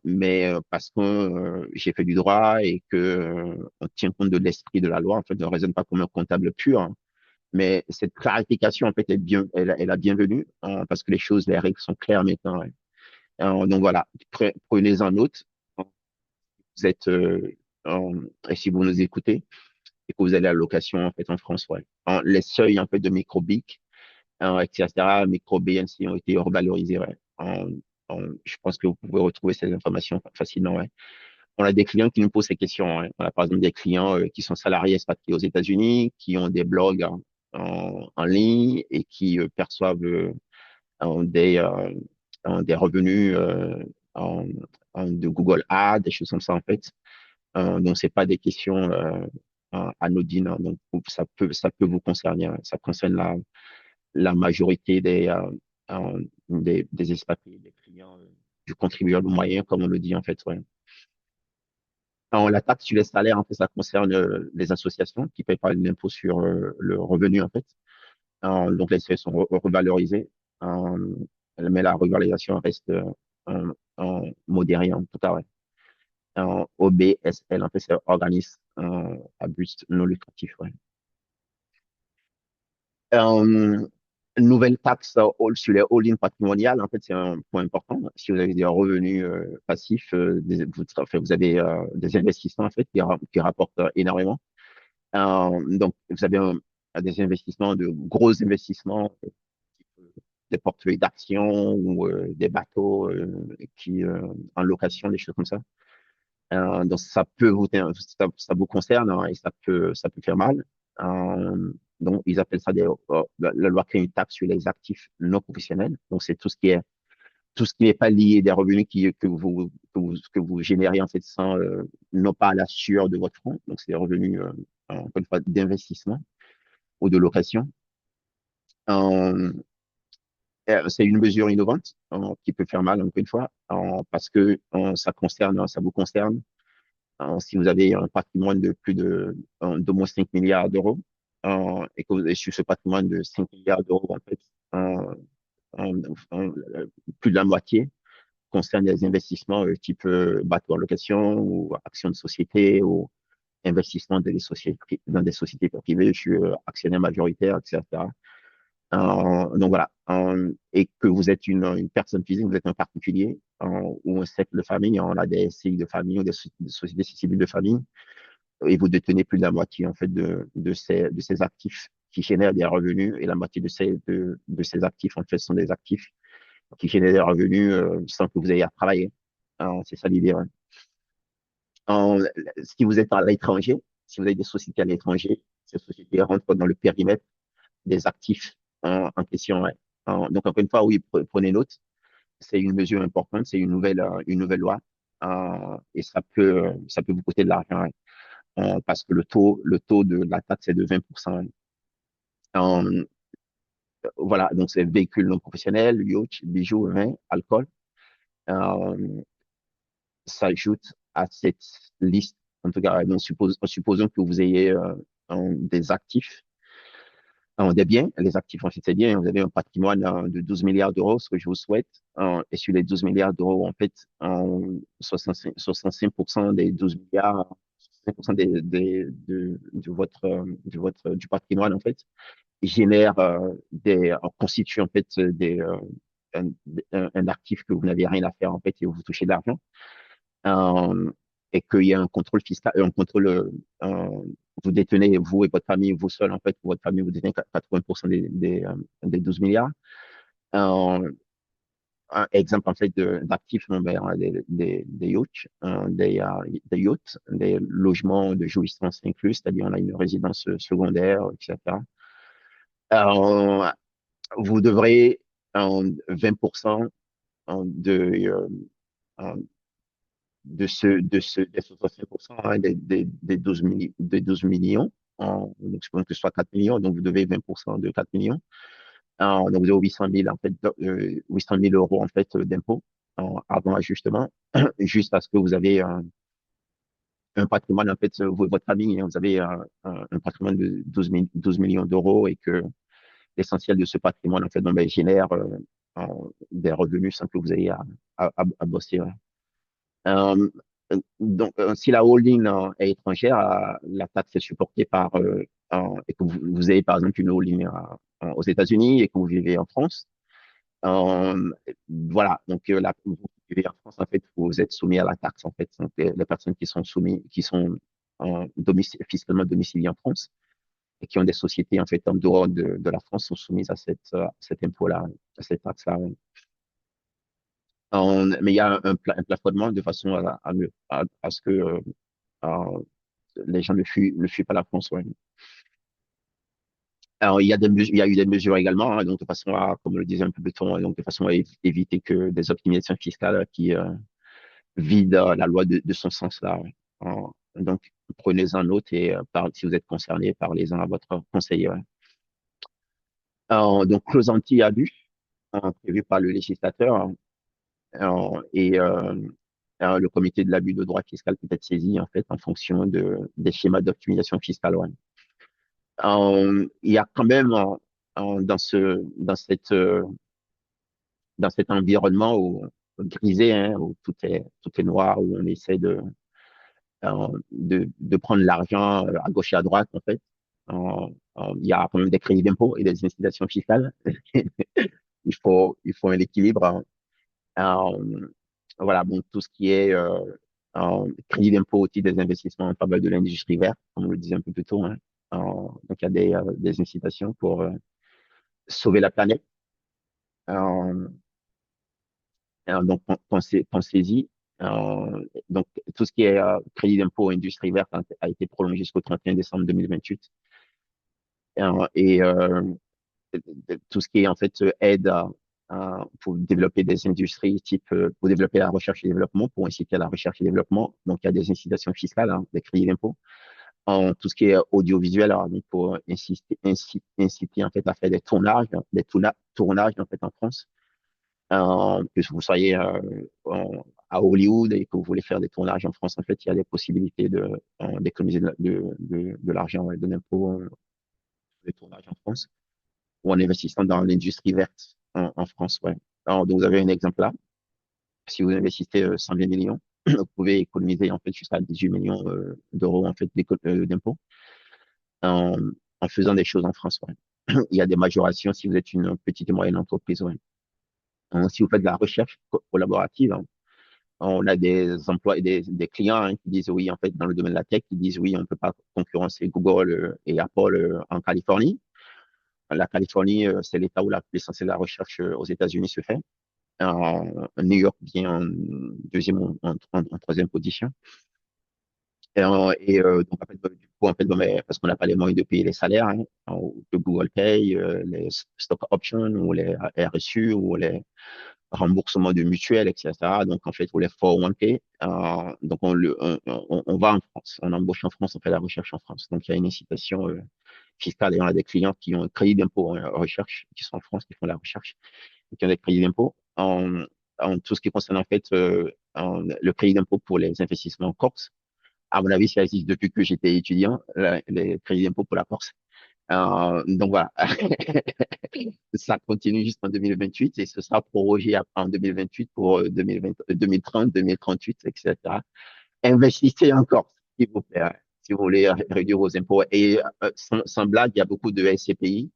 mais parce que j'ai fait du droit et que on tient compte de l'esprit de la loi, en fait, ne raisonne pas comme un comptable pur, hein. Mais cette clarification, en fait, elle a bienvenue, parce que les choses, les règles sont claires maintenant, hein. Donc voilà, prenez-en note. Vous êtes, et si vous nous écoutez et que vous allez à la location, en fait, en France, ouais. Les seuils, en fait, de micro-BIC, etc., micro-BNC ont été revalorisés, ouais. Je pense que vous pouvez retrouver ces informations facilement, ouais. On a des clients qui nous posent ces questions, hein. On a par exemple des clients qui sont salariés expatriés aux États-Unis, qui ont des blogs en ligne et qui perçoivent des revenus de Google Ads, des choses comme ça en fait. Donc c'est pas des questions anodines, hein. Donc ça peut vous concerner, hein. Ça concerne la majorité des expatriés, des clients du contribuable moyen, comme on le dit en fait, ouais. La taxe sur les salaires, en fait, ça concerne les associations qui payent pas l'impôt sur le revenu, en fait. Donc, les seuils sont revalorisés, euh, mais la revalorisation reste modérée, en tout cas, ouais. OBSL, en fait, c'est organisme à but non lucratif, ouais. Euh, Nouvelle taxe sur les holdings patrimoniales, en fait, c'est un point important. Si vous avez des revenus passifs, enfin, vous avez des investissements, en fait, qui rapportent énormément. Donc, vous avez des investissements, de gros investissements, des portefeuilles d'actions ou des bateaux en location, des choses comme ça. Donc, ça vous concerne, hein, et ça peut faire mal. Donc, ils appellent ça la loi crée une taxe sur les actifs non professionnels. Donc, c'est tout ce qui n'est pas lié des revenus que vous générez en fait non pas à la sueur de votre fonds. Donc, c'est des revenus, encore une fois, d'investissement ou de location. Euh, c'est une mesure innovante qui peut faire mal, encore une fois, parce que ça vous concerne. Si vous avez un patrimoine de plus d'au moins 5 milliards d'euros, et que vous avez sur ce patrimoine de 5 milliards d'euros, en fait, euh, plus de la moitié concerne des investissements type bateau en location ou actions de société ou investissement dans des sociétés privées, je suis actionnaire majoritaire, etc. Donc voilà. Et que vous êtes une personne physique, vous êtes un particulier ou un cercle de famille, on a des SCI de famille ou des sociétés civiles de famille, et vous détenez plus de la moitié en fait de ces actifs qui génèrent des revenus, et la moitié de ces actifs en fait sont des actifs qui génèrent des revenus sans que vous ayez à travailler. C'est ça l'idée, ouais. En- Si vous êtes à l'étranger, si vous avez des sociétés à l'étranger, ces sociétés rentrent dans le périmètre des actifs en question, ouais. Donc, encore une fois, oui, prenez note. C'est une mesure importante, c'est une nouvelle loi, et ça peut vous coûter de l'argent, ouais. Parce que le taux de la taxe est de 20%, ouais. Euh, voilà, donc c'est véhicules non professionnels, yachts, bijoux, vin, alcool. Euh, S'ajoute à cette liste, en tout cas, en supposant que vous ayez des actifs, des biens, les actifs en fait, c'est bien, vous avez un patrimoine de 12 milliards d'euros, ce que je vous souhaite, et sur les 12 milliards d'euros, en fait, 65% des 12 milliards, 65% du patrimoine, en fait, génère constitue, en fait, un, un actif que vous n'avez rien à faire, en fait, et vous touchez de l'argent. Euh, et qu'il y a un contrôle fiscal, un contrôle, vous détenez, vous et votre famille, vous seul, en fait, pour votre famille, vous détenez 80% des 12 milliards. Euh, un exemple, en fait, d'actifs, non, ben, des yachts, des yachts, des logements de jouissance inclus, c'est-à-dire on a une résidence secondaire, etc. Euh, vous devrez 20% de, euh, des 65% hein, des 12, des 12 millions. Donc, je pense que ce soit 4 millions, donc vous devez 20% de 4 millions. Donc, vous avez 800 000, en fait, 800 000 euros, en fait, d'impôts avant ajustement, juste parce que vous avez un patrimoine, en fait, vous et votre famille, hein, vous avez un patrimoine de 12 millions d'euros et que l'essentiel de ce patrimoine, en fait, donc, ben, génère des revenus sans que vous ayez à bosser. Ouais. Euh, si la holding est étrangère, la taxe est supportée par, et que vous avez par exemple une holding aux États-Unis et que vous vivez en France, euh, voilà, donc vous vivez en France, en fait, vous êtes soumis à la taxe, en fait. Donc, les personnes qui sont soumises, qui sont fiscalement domiciliées en France et qui ont des sociétés, en fait, en dehors de la France sont soumises à cet impôt-là, à cette taxe-là. Mais il y a un plafonnement de façon à ce que les gens ne fuient pas la France. Ouais. Alors, il y a eu des mesures également, hein, donc de façon à, comme le disait un peu plus tôt, donc de façon à éviter que des optimisations fiscales qui vident la loi de son sens là. Ouais. Donc, prenez-en note et si vous êtes concerné, parlez-en à votre conseiller. Ouais. Donc, clause anti-abus prévue par le législateur et le comité de l'abus de droit fiscal peut être saisi en fait en fonction des schémas d'optimisation fiscale. Ouais. Il y a quand même dans cet environnement grisé, hein, où tout est noir, où on essaie de prendre l'argent à gauche et à droite, en fait. Il y a quand même des crédits d'impôt et des incitations fiscales. Il faut un équilibre. Hein. Euh, voilà, bon, tout ce qui est crédit d'impôt au titre des investissements en faveur de l'industrie verte, comme on le disait un peu plus tôt. Hein. Donc, il y a des incitations pour sauver la planète. Euh, donc, pensez-y. Donc, tout ce qui est crédit d'impôt industrie verte a été prolongé jusqu'au 31 décembre 2028. Et tout ce qui est en fait aide pour développer des industries type pour développer la recherche et développement, pour inciter à la recherche et développement. Donc, il y a des incitations fiscales, hein, des crédits d'impôt. En tout ce qui est audiovisuel, alors, donc pour inciter en fait à faire tournages en fait en France. Que vous soyez à Hollywood et que vous voulez faire des tournages en France, en fait, il y a des possibilités d'économiser de l'argent ouais, de l'impôt des tournages en France ou en investissant dans l'industrie verte en France. Ouais. Alors, donc, vous avez un exemple là. Si vous investissez 120 millions, vous pouvez économiser en fait jusqu'à 18 millions d'euros en fait d'impôts en, en faisant des choses en France. Ouais. Il y a des majorations si vous êtes une petite et moyenne entreprise. Ouais. Si vous faites de la recherche collaborative, hein, on a des emplois et des clients hein, qui disent oui, en fait, dans le domaine de la tech, qui disent oui, on ne peut pas concurrencer Google et Apple en Californie. La Californie, c'est l'État où l'essentiel de la recherche aux États-Unis se fait. New York vient en deuxième ou en troisième position. Donc, en fait, du coup, en fait, bon, mais, parce qu'on n'a pas les moyens de payer les salaires hein, que Google paye, les stock options ou les RSU ou les remboursement de mutuelles, etc. Donc, en fait, pour les 401k, donc on va en France, on embauche en France, on fait la recherche en France. Donc, il y a une incitation fiscale et on a des clients qui ont un crédit d'impôt en recherche, qui sont en France, qui font la recherche, et qui ont des crédits d'impôt. En tout ce qui concerne, en fait, le crédit d'impôt pour les investissements en Corse, à mon avis, ça existe depuis que j'étais étudiant, les crédits d'impôt pour la Corse. Donc voilà, ça continue jusqu'en 2028 et ce sera prorogé en 2028 pour 2020, 2030, 2038, etc. Investissez encore, s'il vous plaît, hein, si vous voulez réduire vos impôts. Et sans blague, il y a beaucoup de SCPI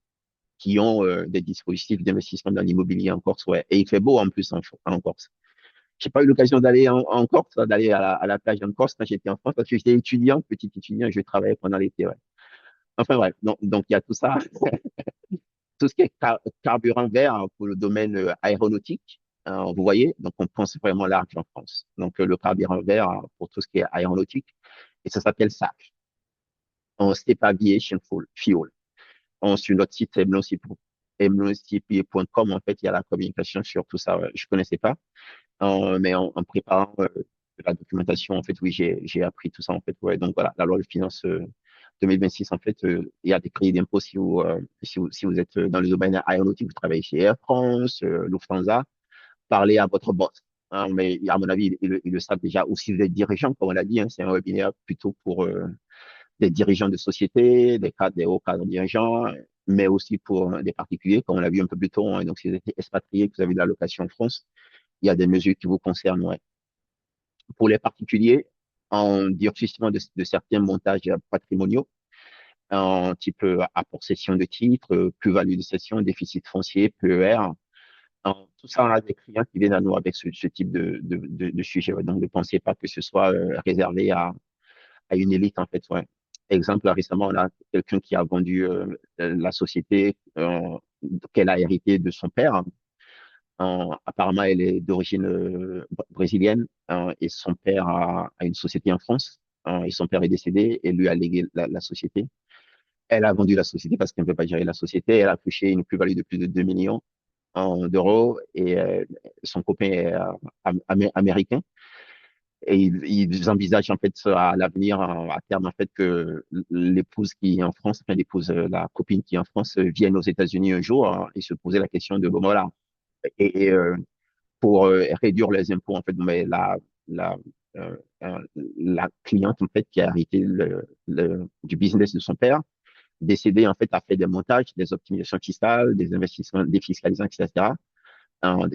qui ont des dispositifs d'investissement dans l'immobilier en Corse, ouais. Et il fait beau en plus en Corse. j'ai pas eu l'occasion d'aller en Corse, d'aller à la plage en Corse quand j'étais en France, parce que j'étais étudiant, petit étudiant, et je travaillais pendant l'été, ouais. Enfin, bref, donc il y a tout ça. Tout ce qui est carburant vert pour le domaine aéronautique, vous voyez, donc on pense vraiment large en France. Donc le carburant vert pour tout ce qui est aéronautique, et ça s'appelle SAF, en Steppe Aviation Fuel. Sur notre site emlonCP.com, en fait, il y a la communication sur tout ça. Ouais. Je connaissais pas, mais en préparant la documentation, en fait, oui, j'ai appris tout ça, en fait. Ouais. Donc voilà, la loi de finances 2026, en fait, il y a des crédits d'impôt si vous êtes dans le domaine aéronautique, vous travaillez chez Air France, Lufthansa, parlez à votre boss. Hein, mais à mon avis, ils le savent déjà. Ou si vous êtes dirigeant, comme on l'a dit, hein, c'est un webinaire plutôt pour des dirigeants de société, des cadres, des hauts cadres dirigeants, mais aussi pour des particuliers, comme on l'a vu un peu plus tôt. Hein, donc, si vous êtes expatrié, que vous avez de l'allocation en France, il y a des mesures qui vous concernent. Ouais. Pour les particuliers, en durcissement de certains montages patrimoniaux, en type apport cession de titres, plus-value de cession, déficit foncier, PER. Tout ça, on a des clients qui viennent à nous avec ce type de sujet. Ouais. Donc, ne pensez pas que ce soit réservé à une élite, en fait. Ouais. Exemple, là, récemment, on a quelqu'un qui a vendu la société qu'elle a héritée de son père. Apparemment, elle est d'origine brésilienne et son père a une société en France. Et son père est décédé et lui a légué la société. Elle a vendu la société parce qu'elle ne peut pas gérer la société. Elle a touché une plus-value de plus de 2 millions d'euros et son copain est américain. Et ils envisagent en fait à l'avenir, à terme, en fait, que l'épouse qui est en France, enfin l'épouse, la copine qui est en France, vienne aux États-Unis un jour hein, et se poser la question de bon voilà. Et pour réduire les impôts, en fait, mais la, la cliente en fait qui a hérité du business de son père, décédé en fait a fait des montages, des optimisations fiscales, des investissements défiscalisants, etc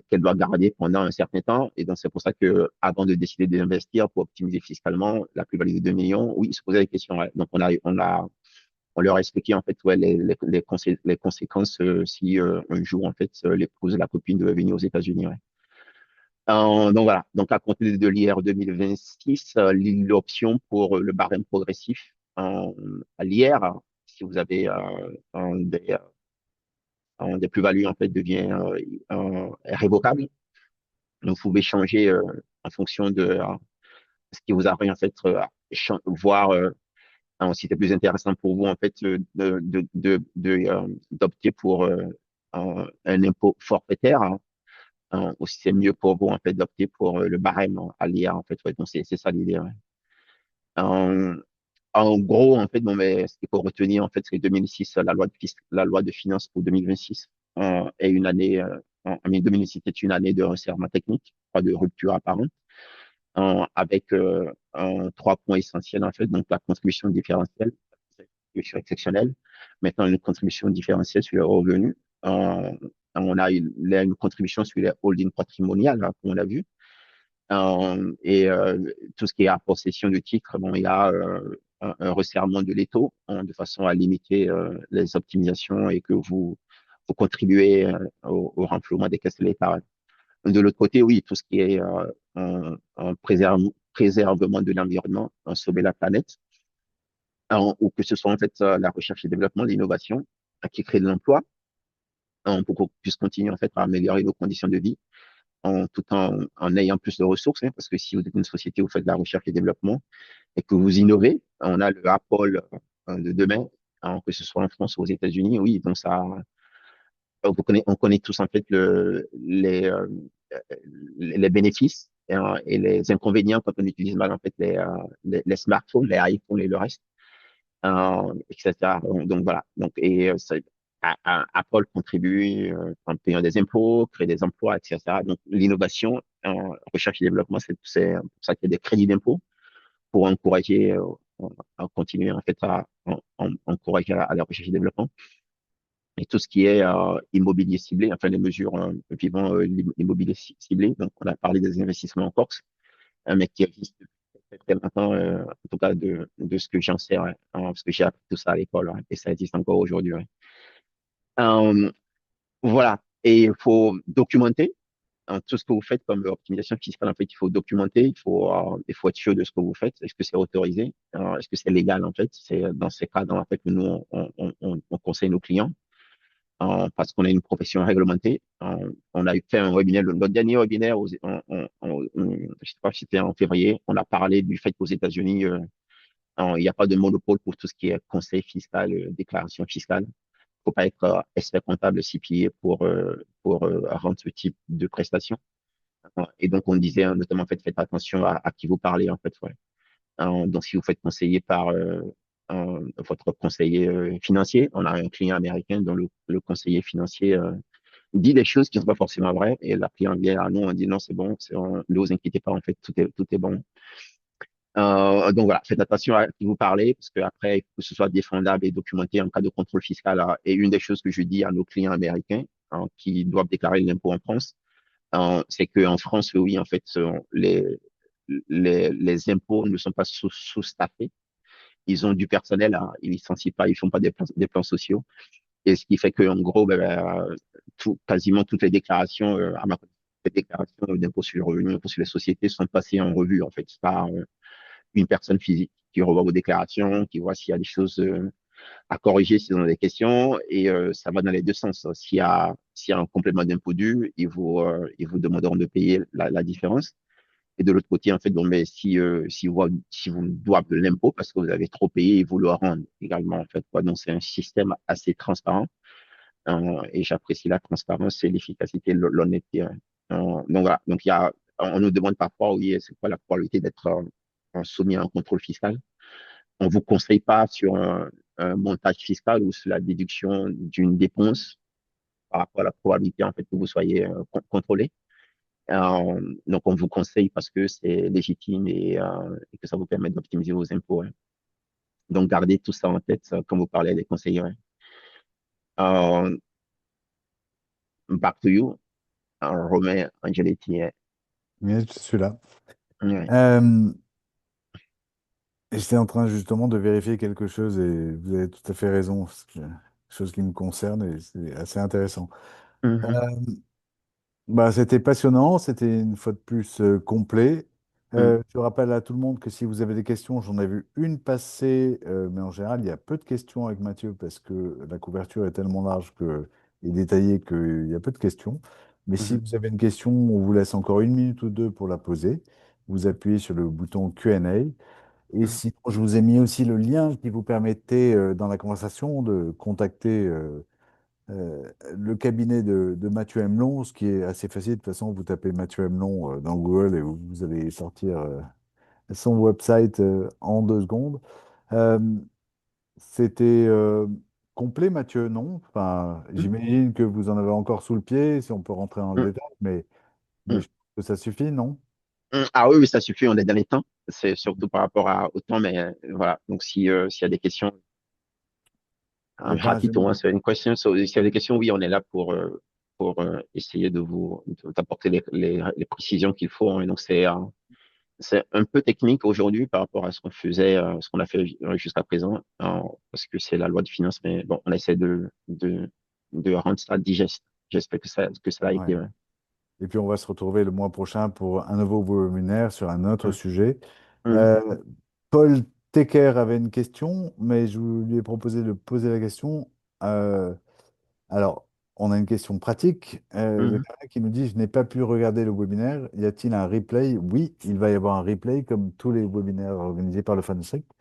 qu'elle doit garder pendant un certain temps. Et donc, c'est pour ça que avant de décider d'investir pour optimiser fiscalement la plus-value de 2 millions, oui, ils se posaient des questions. Ouais. Donc, on leur a expliqué, en fait, ouais, les conséquences si un jour, en fait, l'épouse, la copine devait venir aux États-Unis. Ouais. Donc, voilà. Donc, à compter de l'IR 2026, l'option pour le barème progressif à l'IR, si vous avez des plus-values, en fait, devient révocable. Donc, vous pouvez changer en fonction de ce qui vous arrive, en fait, voir si c'est plus intéressant pour vous, en fait, d'opter pour un impôt forfaitaire, hein, ou si c'est mieux pour vous, en fait, d'opter pour le barème hein, à l'IA, en fait. Ouais. Donc, c'est ça l'idée. Ouais. En, en gros, en fait, bon, mais ce qu'il faut retenir, en fait, c'est que 2006, la loi de finances pour 2026 est une année, 2006 est une année de resserrement technique, pas de rupture apparente avec trois points essentiels en fait. Donc la contribution différentielle, contribution exceptionnelle. Maintenant une contribution différentielle sur les revenus. On a une contribution sur les holdings patrimoniales, hein, comme on l'a vu. Et tout ce qui est à possession de titres, bon, il y a un resserrement de l'étau hein, de façon à limiter les optimisations et que vous contribuez au renflouement des caisses de l'État. De l'autre côté, oui, tout ce qui est un préservement de l'environnement, sauver la planète, ou que ce soit en fait la recherche et développement, l'innovation, qui crée de l'emploi, pour qu'on puisse continuer en fait à améliorer nos conditions de vie, tout en ayant plus de ressources, hein, parce que si vous êtes une société, vous faites de la recherche et développement et que vous innovez, on a le Apple de demain, hein, que ce soit en France ou aux États-Unis, oui, donc ça, on connaît tous en fait les bénéfices et les inconvénients quand on utilise mal en fait les smartphones, les iPhones et le reste, etc. Donc voilà. Donc Apple contribue en payant des impôts, crée des emplois, etc. Donc l'innovation, recherche et développement, c'est pour ça qu'il y a des crédits d'impôt pour encourager à continuer en fait à encourager à la recherche et développement et tout ce qui est immobilier ciblé, enfin les mesures vivant l'immobilier ciblé. Donc, on a parlé des investissements en Corse, mais qui existent depuis très, très longtemps, en tout cas de ce que j'en sais, ouais, hein, parce que j'ai appris tout ça à l'école, ouais, et ça existe encore aujourd'hui. Ouais. Euh, voilà, et il faut documenter. tout ce que vous faites comme optimisation fiscale, en fait, il faut documenter, il faut être sûr de ce que vous faites. Est-ce que c'est autorisé? Est-ce que c'est légal, en fait? C'est dans ces cas, dans en fait, que nous, on conseille nos clients parce qu'on est une profession réglementée. On a fait un webinaire, notre dernier webinaire, je sais pas si c'était en février, on a parlé du fait qu'aux États-Unis, il n'y a pas de monopole pour tout ce qui est conseil fiscal, déclaration fiscale. Il faut pas être expert comptable CPA pour rendre ce type de prestation. Et donc, on disait notamment, faites attention à qui vous parlez, en fait. Ouais. Donc, si vous faites conseiller par votre conseiller financier, on a un client américain dont le conseiller financier dit des choses qui ne sont pas forcément vraies. Et la cliente vient à nous, on dit non, c'est bon, ne vous inquiétez pas, en fait, tout est bon. Donc voilà, faites attention à qui vous parlez, parce qu'après, il faut que ce soit défendable et documenté en cas de contrôle fiscal. Et une des choses que je dis à nos clients américains qui doivent déclarer l'impôt en France, c'est qu'en France, oui, en fait, les impôts ne sont pas sous-staffés. Ils ont du personnel, ils licencient pas, ils font pas des plans sociaux. Et ce qui fait que, en gros, quasiment toutes les déclarations, à ma connaissance, les déclarations d'impôt sur le revenu, d'impôt sur les sociétés sont passées en revue, en fait, par une personne physique qui revoit vos déclarations, qui voit s'il y a des choses à corriger s'ils ont des questions, et ça va dans les deux sens. S'il y a un complément d'impôt dû, ils vous demanderont de payer la différence. Et de l'autre côté, en fait, bon, mais si vous doivent de l'impôt parce que vous avez trop payé, ils vous le rendent également, en fait, quoi. Donc, c'est un système assez transparent. Et j'apprécie la transparence et l'efficacité, l'honnêteté. Hein. Donc, voilà. Donc, on nous demande parfois, oui, c'est quoi la probabilité d'être soumis à un contrôle fiscal? On vous conseille pas sur un montage fiscal ou sur la déduction d'une dépense par rapport à la probabilité, en fait, que vous soyez contrôlé. Donc, on vous conseille parce que c'est légitime et que ça vous permet d'optimiser vos impôts. Hein. Donc, gardez tout ça en tête quand vous parlez des conseillers. Hein. Euh, Back to you, Romain Angeletti. Hein. Mais je suis là. Ouais. Euh, J'étais en train justement de vérifier quelque chose et vous avez tout à fait raison. C'est quelque chose qui me concerne et c'est assez intéressant. Euh, Mhm, Bah, c'était passionnant, c'était une fois de plus complet. mhm, Je rappelle à tout le monde que si vous avez des questions, j'en ai vu une passer, mais en général, il y a peu de questions avec Mathieu parce que la couverture est tellement large et détaillée qu'il y a peu de questions. Mais si mhm, vous avez une question, on vous laisse encore une minute ou deux pour la poser. Vous appuyez sur le bouton Q&A. Et mhm, sinon, je vous ai mis aussi le lien qui vous permettait dans la conversation de contacter le cabinet de Mathieu Emelon, ce qui est assez facile. De toute façon, vous tapez Mathieu Emelon dans Google et vous allez sortir son website en 2 secondes. Euh, C'était complet, Mathieu, non? Enfin, mhm, j'imagine que vous en avez encore sous le pied, si on peut rentrer dans le mhm, détail, mais mhm. je pense que ça suffit, non? Ah oui, oui, ça suffit, on est dans les temps. C'est surtout par rapport au temps, mais voilà. Donc, s'il y a des questions, I'm Enfin, happy to answer any questions. So, s'il y a des questions, oui, on est là pour essayer d'apporter les précisions qu'il faut. Hein. Et donc, c'est un peu technique aujourd'hui par rapport à ce qu'on faisait, ce qu'on a fait jusqu'à présent, parce que c'est la loi de finances, mais bon, on essaie de rendre ça digeste. J'espère que ça a ouais. été. Ouais. Et puis, on va se retrouver le mois prochain pour un nouveau webinaire sur un autre Hum, sujet. hum, Euh, Paul Tecker avait une question, mais je lui ai proposé de poser la question. Euh, alors, on a une question pratique. Il y a hum, quelqu'un qui nous dit, je n'ai pas pu regarder le webinaire. Y a-t-il un replay? Oui, il va y avoir un replay comme tous les webinaires organisés par le Funstrict.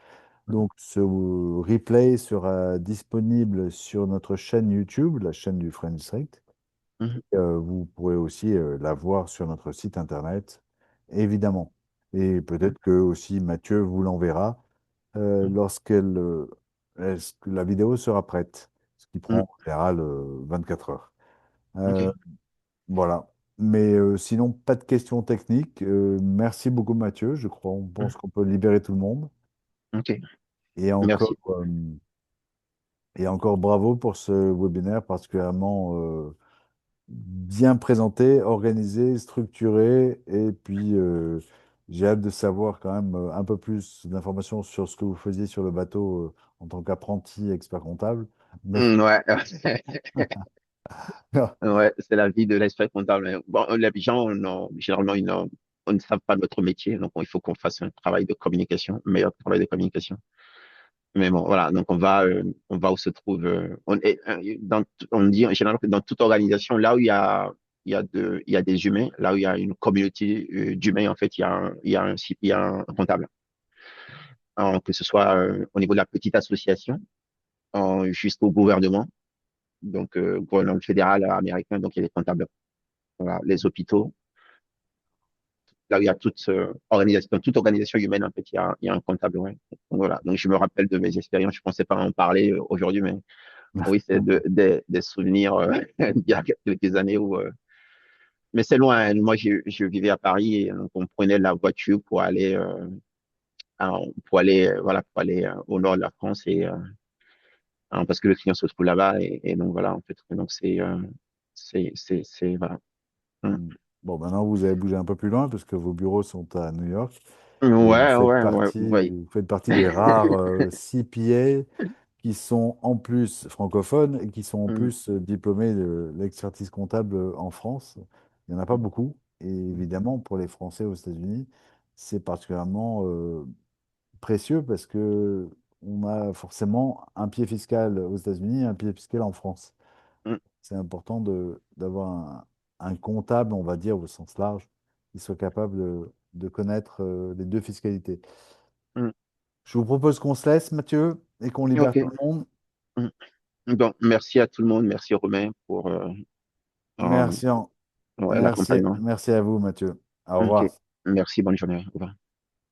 hum, Donc, ce replay sera disponible sur notre chaîne YouTube, la chaîne du Funstrict. hum, Vous pourrez aussi la voir sur notre site internet, évidemment. Et hum, peut-être que aussi Mathieu vous l'enverra hum, lorsque la vidéo sera prête, ce qui hum. prend en général 24 heures. OK. Euh, voilà. Mais sinon, pas de questions techniques. Merci beaucoup Mathieu. Je crois, on Hum, pense qu'on peut libérer tout le monde. OK. Et encore, Merci. euh, et encore bravo pour ce webinaire particulièrement bien présenté, organisé, structuré. Et puis, j'ai hâte de savoir quand même un peu plus d'informations sur ce que vous faisiez sur le bateau en tant qu'apprenti expert comptable. Mais Ouais. Ouais, c'est la vie de l'expert comptable. Bon, les gens, généralement, on ne savent pas notre métier, donc il faut qu'on fasse un travail de communication, un meilleur travail de communication. Mais bon, voilà, donc on va où se trouve, on dit en général que dans toute organisation, là où il y a des humains, là où il y a une communauté d'humains, en fait, il y a un comptable. Alors, que ce soit au niveau de la petite association, jusqu'au gouvernement, donc gouvernement fédéral américain, donc il y a des comptables. Voilà, les hôpitaux, là où il y a dans toute organisation humaine, en fait, il y a un comptable. Ouais. Donc, voilà, donc je me rappelle de mes expériences, je ne pensais pas en parler aujourd'hui, mais oui, c'est des souvenirs d'il y a quelques années où. Mais c'est loin, hein. Moi, je vivais à Paris et donc on prenait la voiture voilà, pour aller au nord de la France parce que le client se trouve là-bas et donc voilà, en fait. Donc voilà. Hum. Mm. Bon, maintenant vous avez bougé un peu plus loin parce que vos bureaux sont à New York et Ouais, ouais, ouais, ouais. vous faites partie des rares CPA qui sont en plus francophones et qui sont en Hum, plus diplômés de l'expertise comptable en France. Il n'y en a pas beaucoup. Et évidemment, pour les Français aux États-Unis, c'est particulièrement précieux parce que on a forcément un pied fiscal aux États-Unis et un pied fiscal en France. hum, C'est important d'avoir un comptable, on va dire, au sens large, qui soit capable de connaître les deux fiscalités. hum. Je vous propose qu'on se laisse, Mathieu, et qu'on libère tout OK. le monde. Hum. Donc, merci à tout le monde. Merci Romain pour euh, Merci, ouais, l'accompagnement. merci à vous, Mathieu. Au OK. revoir. Merci, bonne journée. Au revoir.